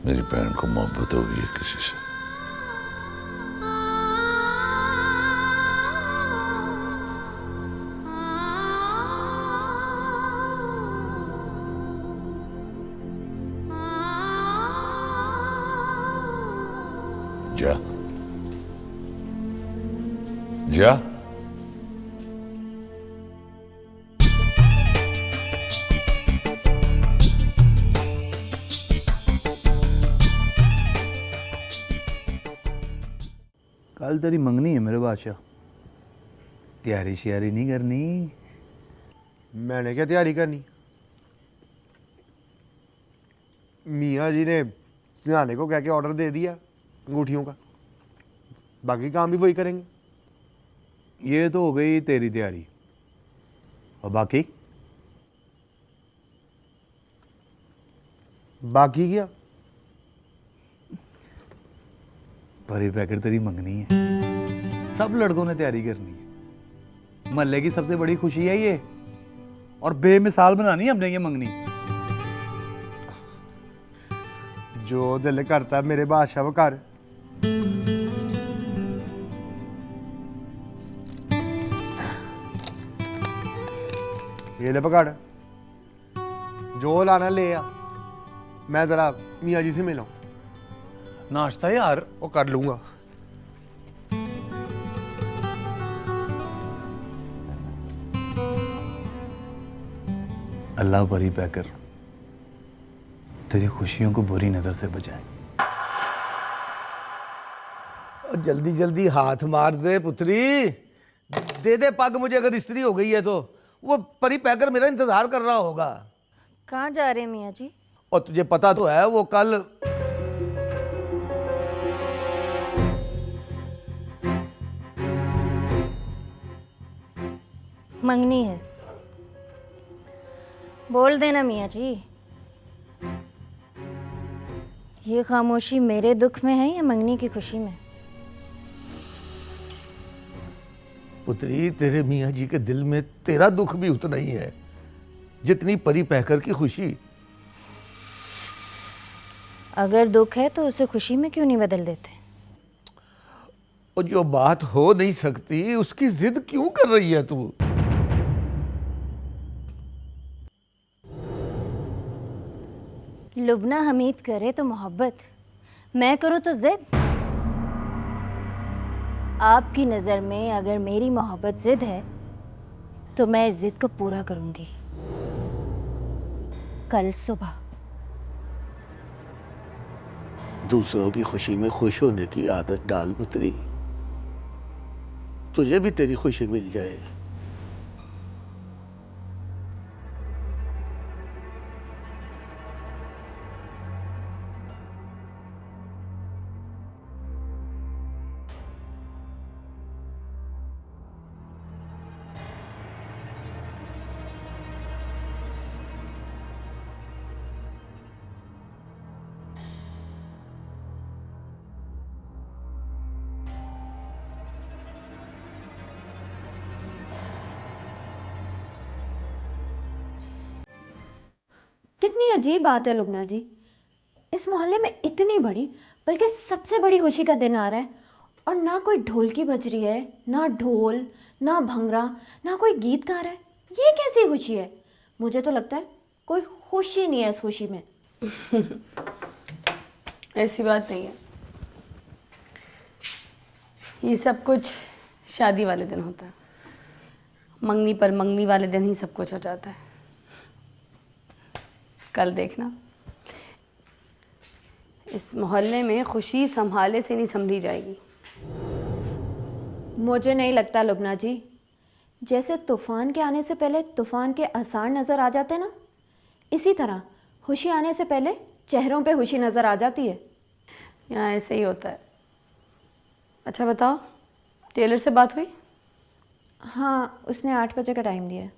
मेरी बहन को मोहब्बत हो गई है किसी से। जा जा।
कल तेरी मंगनी है मेरे बादशाह, तैयारी श्यारी नहीं करनी?
मैंने क्या तैयारी करनी? मियाँ जी ने सिधाने को कह के ऑर्डर दे दिया अंगूठियों का, बाकी काम भी वही करेंगे।
ये तो हो गई तेरी तैयारी, और बाकी?
बाकी क्या?
परी पैकर तेरी मंगनी है, सब लड़कों ने तैयारी करनी है। महल्ले की सबसे बड़ी खुशी है ये, और बेमिसाल बनानी है हमने ये मंगनी।
जो दिल करता है मेरे बादशाह वो कर। ये ले पकड़, जो लाना ले आ। मैं जरा मियाँ जी से मिलूं।
नाश्ता यार
वो कर लूंगा।
अल्लाह परी पैकर तेरी खुशियों को बुरी नजर से बचाए।
और जल्दी जल्दी हाथ मार दे पुत्री, दे दे पग मुझे, अगर इस्त्री हो गई है तो। वो परी पैकर मेरा इंतजार कर रहा होगा।
कहाँ जा रहे हैं मियाँ जी?
और तुझे पता तो है वो कल
मंगनी है। बोल देना मियाँ जी, ये खामोशी मेरे दुख में है या मंगनी की खुशी में?
पुत्री, तेरे मियाँ जी के दिल में तेरा दुख भी उतना ही है जितनी परी पैकर की खुशी।
अगर दुख है तो उसे खुशी में क्यों नहीं बदल देते?
और जो बात हो नहीं सकती उसकी जिद क्यों कर रही है तू?
लुबना हमीद करे तो मोहब्बत, मैं करूँ तो जिद। आपकी नज़र में अगर मेरी मोहब्बत जिद है तो मैं इस जिद को पूरा करूँगी कल सुबह।
दूसरों की खुशी में खुश होने की आदत डाल पुत्री, तुझे भी तेरी खुशी मिल जाए।
कितनी अजीब बात है लुबना जी, इस मोहल्ले में इतनी बड़ी, बल्कि सबसे बड़ी खुशी का दिन आ रहा है और ना कोई ढोलकी बज रही है, ना ढोल, ना भंगड़ा, ना कोई गीत गा रहा है। ये कैसी खुशी है? मुझे तो लगता है कोई खुशी नहीं है इस खुशी में।
ऐसी बात नहीं है, ये सब कुछ शादी वाले दिन होता है। मंगनी पर मंगनी वाले दिन ही सब कुछ हो जाता है। कल देखना, इस मोहल्ले में खुशी संभाले से नहीं संभली जाएगी।
मुझे नहीं लगता लुबना जी, जैसे तूफान के आने से पहले तूफान के आसार नज़र आ जाते हैं ना, इसी तरह खुशी आने से पहले चेहरों पे खुशी नज़र आ जाती है।
यहाँ ऐसे ही होता है। अच्छा बताओ, टेलर से बात हुई?
हाँ, उसने 8 बजे का टाइम दिया है।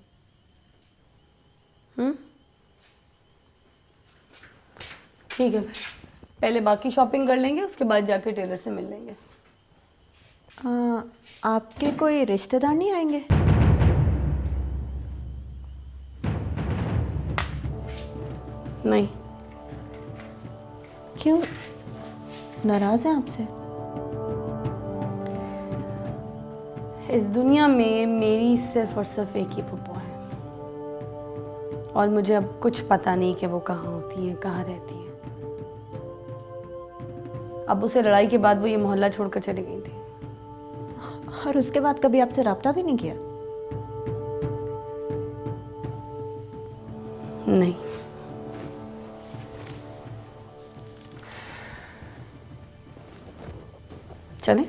ठीक है, फिर पहले बाकी शॉपिंग कर लेंगे, उसके बाद जाके टेलर से मिल लेंगे।
आपके कोई रिश्तेदार नहीं आएंगे?
नहीं।
क्यों, नाराज हैं आपसे?
इस दुनिया में मेरी सिर्फ और सिर्फ एक ही फुप्पो है, और मुझे अब कुछ पता नहीं कि वो कहाँ होती हैं, कहाँ रहती हैं। अब उसे लड़ाई के बाद वो ये मोहल्ला छोड़कर चली गई थी।
और उसके बाद कभी आपसे राब्ता भी नहीं किया?
नहीं। चले?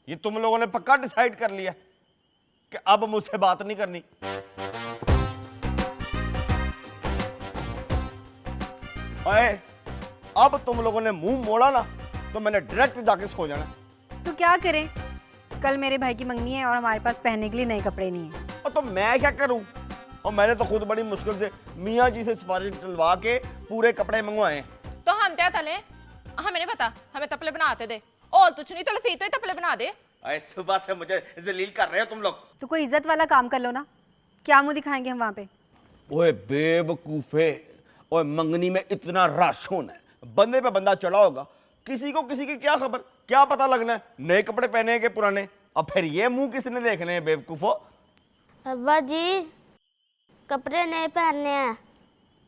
ये तुम लोगों ने पक्का डिसाइड कर लिया कि अब मुझसे बात नहीं करनी? अरे अब तुम लोगों ने मुंह मोड़ा ना तो मैंने डायरेक्ट जाके सो जाना।
तो क्या करें? कल मेरे भाई की मंगनी है और हमारे पास पहनने के लिए नए कपड़े नहीं है।
और तो मैं क्या करूं? और मैंने तो खुद बड़ी मुश्किल से मियाँ जी से सिफारिश डलवा के पूरे कपड़े मंगवाए हैं।
तो हम क्या तले हमें नहीं पता, हमें तपले बनाते दे और तुझ नहीं तो लफीते तपले बना दे।
अरे सुबह से मुझे जलील कर रहे हो तुम लोग।
तो कोई इज्जत वाला काम कर लो ना, क्या मुंह दिखाएंगे हम वहाँ पे।
ओए बेवकूफे, ओए मंगनी में इतना राशन है, बंदे पे बंदा चढ़ा होगा, किसी को किसी की क्या खबर, क्या पता लगना है नए कपड़े पहने के पुराने। अब फिर ये मुंह किसने देखने हैं बेवकूफो।
अब्बा जी कपड़े नहीं पहनने हैं।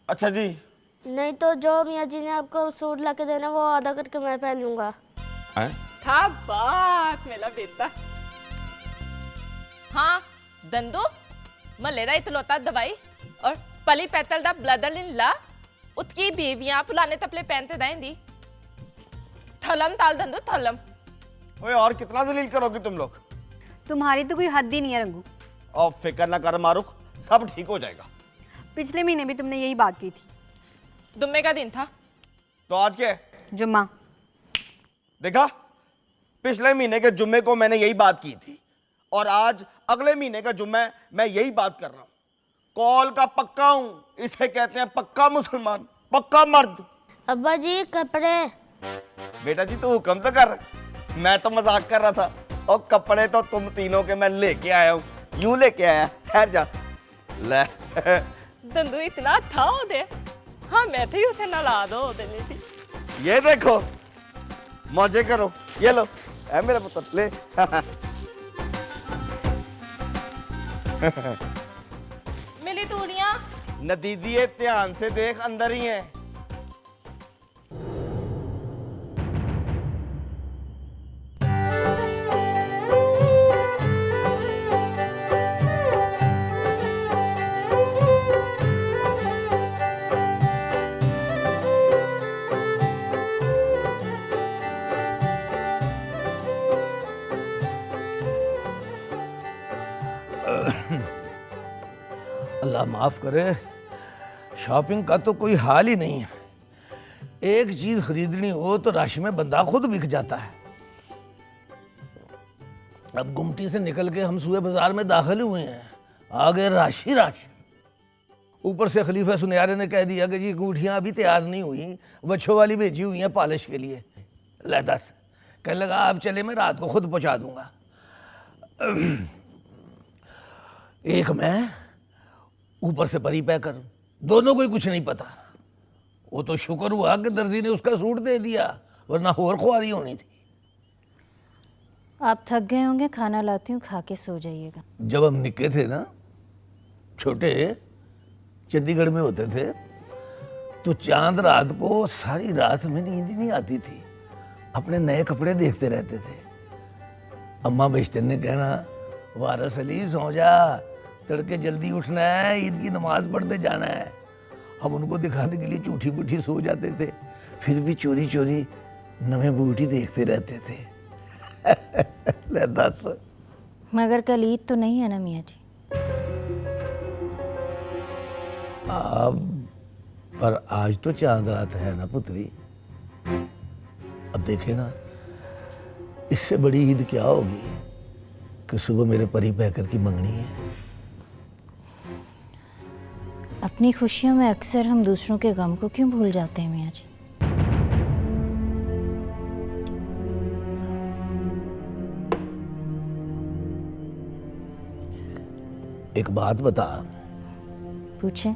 अच्छा जी।
नहीं तो जो मियाँ जी ने आपको सूट ला के देना वो आधा करके मैं पहन लूंगा।
था बात मेरा बेटा। हाँ दंदू मले दा इतलौता दवाई और पली पैतल दा ब्लदर इन ला उत्की बेवियां पुराने तपले पहनते दाएंदी थलम ताल दंदू थलम।
ओए और कितना जलील करोगी तुम लोग?
तुम्हारी तो कोई हद ही नहीं है रंगू।
और फिक्र ना कर मारूख, सब ठीक हो जाएगा।
पिछले महीने भी तुमने यही बात की थी।
जुम्मे का दिन था
तो आज क्या है?
जुम्मा।
देखा, पिछले महीने के जुम्मे को मैंने यही बात की थी और आज अगले महीने का जुम्मा है, मैं यही बात कर रहा हूं। कॉल का पक्का हूं, इसे कहते हैं पक्का मुसलमान, पक्का मर्द।
अब्बा जी कपड़े।
बेटा जी तो हुक्म तो कर, मैं तो मजाक कर रहा था। और कपड़े तो तुम तीनों के मैं लेके आया हूं, यूं लेके आया। ठहर जा ले।
दंदू इतना था दे हाँ मैं थे उसे नला दो देनी थी।
ये देखो मौजे करो, ये लो है मेरा पुत्र ले।
मिली तूड़ियां
न दीदी ध्यान से देख, अंदर ही है।
अल्लाह माफ़ करे, शॉपिंग का तो कोई हाल ही नहीं है। एक चीज़ खरीदनी हो तो रश में बंदा खुद बिक जाता है। अब गुमटी से निकल के हम सूए बाजार में दाखिल हुए हैं, आगे रश ही रश। ऊपर से खलीफा सुनयारे ने कह दिया कि जी अंगूठियाँ अभी तैयार नहीं हुई, बच्चों वाली भेजी हुई हैं पॉलिश के लिए। ले दस, कहने लगा आप चले मैं रात को खुद पहुँचा दूँगा। एक मैं ऊपर से परी पैकर, दोनों को ही कुछ नहीं पता। वो तो शुक्र हुआ कि दर्जी ने उसका सूट दे दिया, वरना और ख्वारी होनी थी।
आप थक गए होंगे, खाना लाती हूँ, खा के सो जाइएगा।
जब हम निके थे ना, छोटे चंडीगढ़ में होते थे, तो चांद रात को सारी रात में नींद नहीं आती थी, अपने नए कपड़े देखते रहते थे। अम्मा बेशतर ने कहना वारस अली सो जा, तड़के जल्दी उठना है, ईद की नमाज पढ़ते जाना है। हम उनको दिखाने के लिए झूठी बूठी सो जाते थे, फिर भी चोरी चोरी नवे बूटी देखते रहते थे। ले दस।
मगर कल ईद तो नहीं है ना मियाँ जी?
अब पर आज तो चांद रात है ना पुत्री। अब देखे ना, इससे बड़ी ईद क्या होगी कि सुबह मेरे परी पैकर की मंगनी है।
अपनी खुशियों में अक्सर हम दूसरों के गम को क्यों भूल जाते हैं मियाँ जी?
एक बात बता।
पूछें।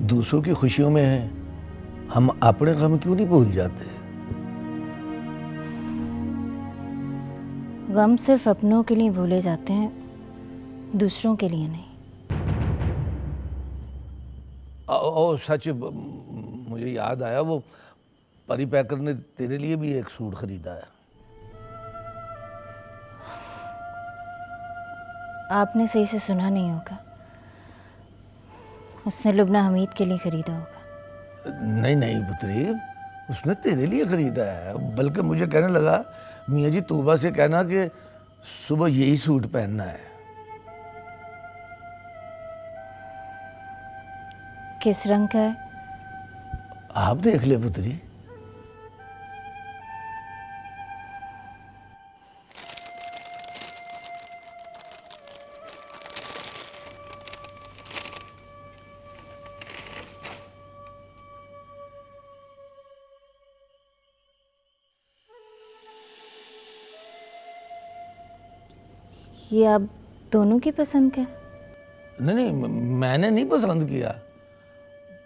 दूसरों की खुशियों में हम अपने गम क्यों नहीं भूल जाते?
गम सिर्फ अपनों के लिए भूले जाते हैं, दूसरों के लिए नहीं।
ओ सच, मुझे याद आया, वो परी पैकर ने तेरे लिए भी एक सूट खरीदा है।
आपने सही से सुना नहीं होगा, उसने लुबना हमीद के लिए खरीदा होगा।
नहीं नहीं पुत्री, उसने तेरे लिए खरीदा है। बल्कि मुझे कहने लगा मियाँ जी तूबा से कहना कि सुबह यही सूट पहनना है।
किस रंग का है?
आप देख ले पुत्री।
ये आप दोनों की पसंद का?
नहीं नहीं, मैंने नहीं पसंद किया,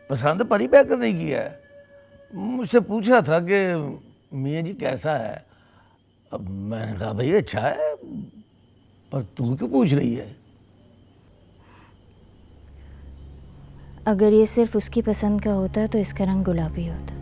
पसंद परी पैकर नहीं किया है। मुझसे पूछा था कि मियाँ जी कैसा है, अब मैंने कहा भाई अच्छा है, पर तू क्यों पूछ रही है?
अगर ये सिर्फ उसकी पसंद का होता तो इसका रंग गुलाबी होता।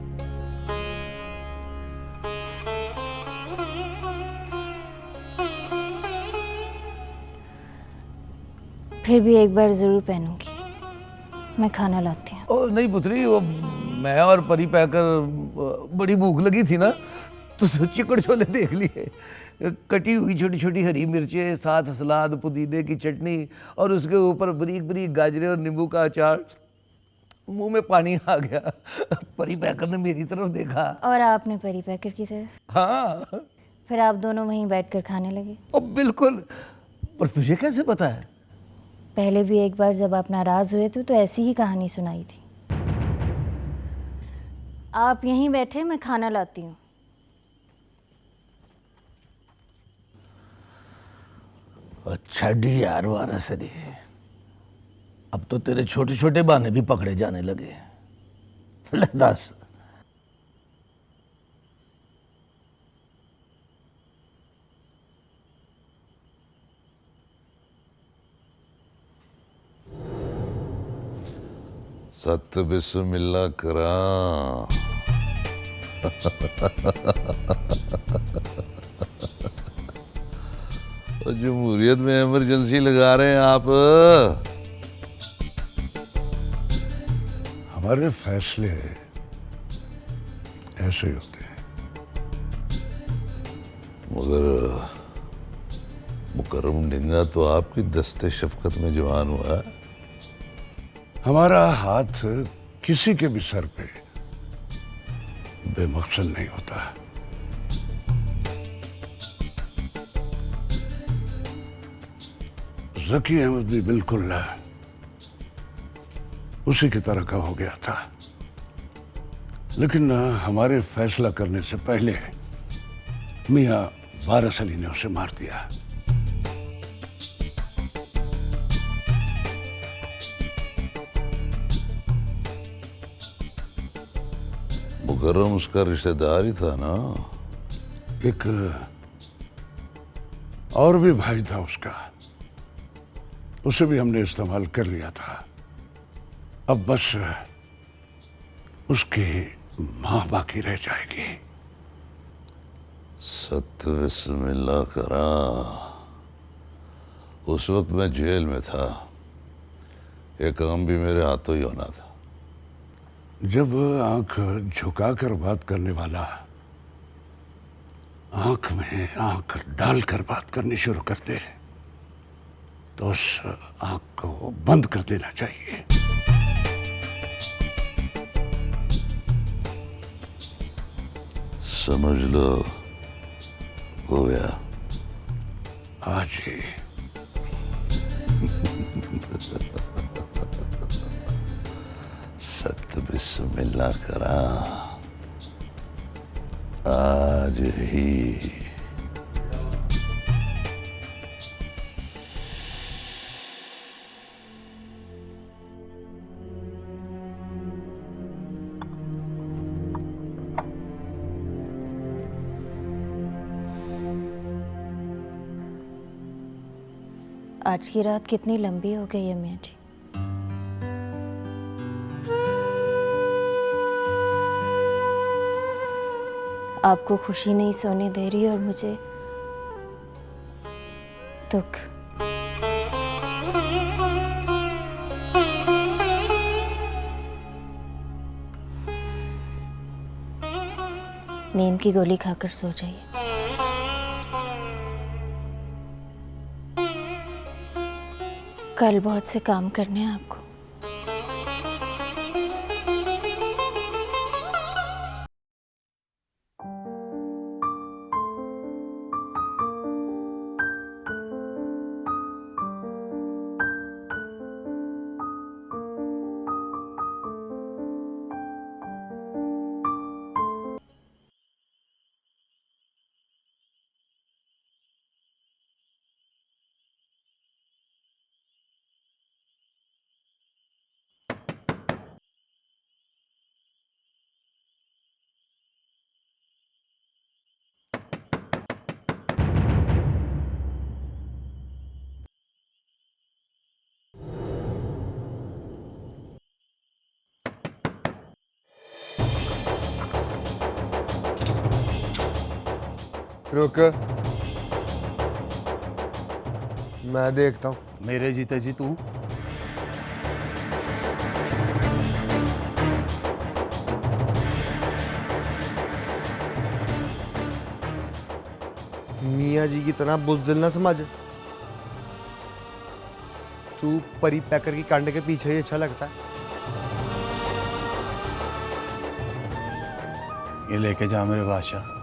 फिर भी एक बार जरूर पहनूंगी। मैं खाना लाती हूँ।
ओ नहीं पुत्री, वो मैं और परी पैकर बड़ी भूख लगी थी ना, तो चिकड़ छोले देख लिए, कटी हुई छोटी छोटी हरी मिर्चें, साथ सलाद, पुदीने की चटनी और उसके ऊपर बारीक बारीक गाजरें और नींबू का अचार। मुंह में पानी आ गया। परी पैकर ने मेरी तरफ देखा
और आपने परी पैकर की तरफ।
हाँ।
फिर आप दोनों वहीं बैठकर खाने लगे।
ओ बिल्कुल, पर तुझे कैसे पता है?
पहले भी एक बार जब आप नाराज हुए थे तो ऐसी ही कहानी सुनाई थी। आप यहीं बैठे, मैं खाना लाती हूँ।
अच्छा डी यार वारा सरी, अब तो तेरे छोटे छोटे बहाने भी पकड़े जाने लगे। ले दस।
सत्य बिस्मिल्लाह करा। जमहूरियत में इमरजेंसी लगा रहे हैं आप।
हमारे फैसले ऐसे ही होते हैं।
मगर मुकर्रम डिंगा तो आपकी दस्ते शफकत में जवान हुआ है।
हमारा हाथ किसी के भी सर पे बेमकसद नहीं होता। जकी अहमद भी बिल्कुल उसी की तरह का हो गया था, लेकिन हमारे फैसला करने से पहले मियां वारिस अली ने उसे मार दिया।
मुकर्रम उसका रिश्तेदार ही था ना?
एक और भी भाई था उसका, उसे भी हमने इस्तेमाल कर लिया था। अब बस उसकी मां बाकी रह जाएगी।
सत्य बिस्मिल्लाह करा। उस वक्त मैं जेल में था, ये काम भी मेरे हाथों ही होना था।
जब आंख झुकाकर बात करने वाला आंख में आंख डालकर बात करनी शुरू करते हैं तो उस आंख को बंद कर देना चाहिए।
समझ लो हो गया
आज ही।
सत्य बिस्मिल्लाह करा आज ही।
आज की रात कितनी लंबी हो गई है मियाँ जी। आपको खुशी नहीं सोने दे रही और मुझे दुख। नींद की गोली खाकर सो जाइए। कल बहुत से काम करने हैं आपको।
रुक, मैं देखता हूँ।
मेरे जीते जी तू
मियाँ जी की तरह बुज़दिल ना समझ। तू परी पैकर की कांड के पीछे ही अच्छा लगता है।
ये लेके जा मेरे बादशाह।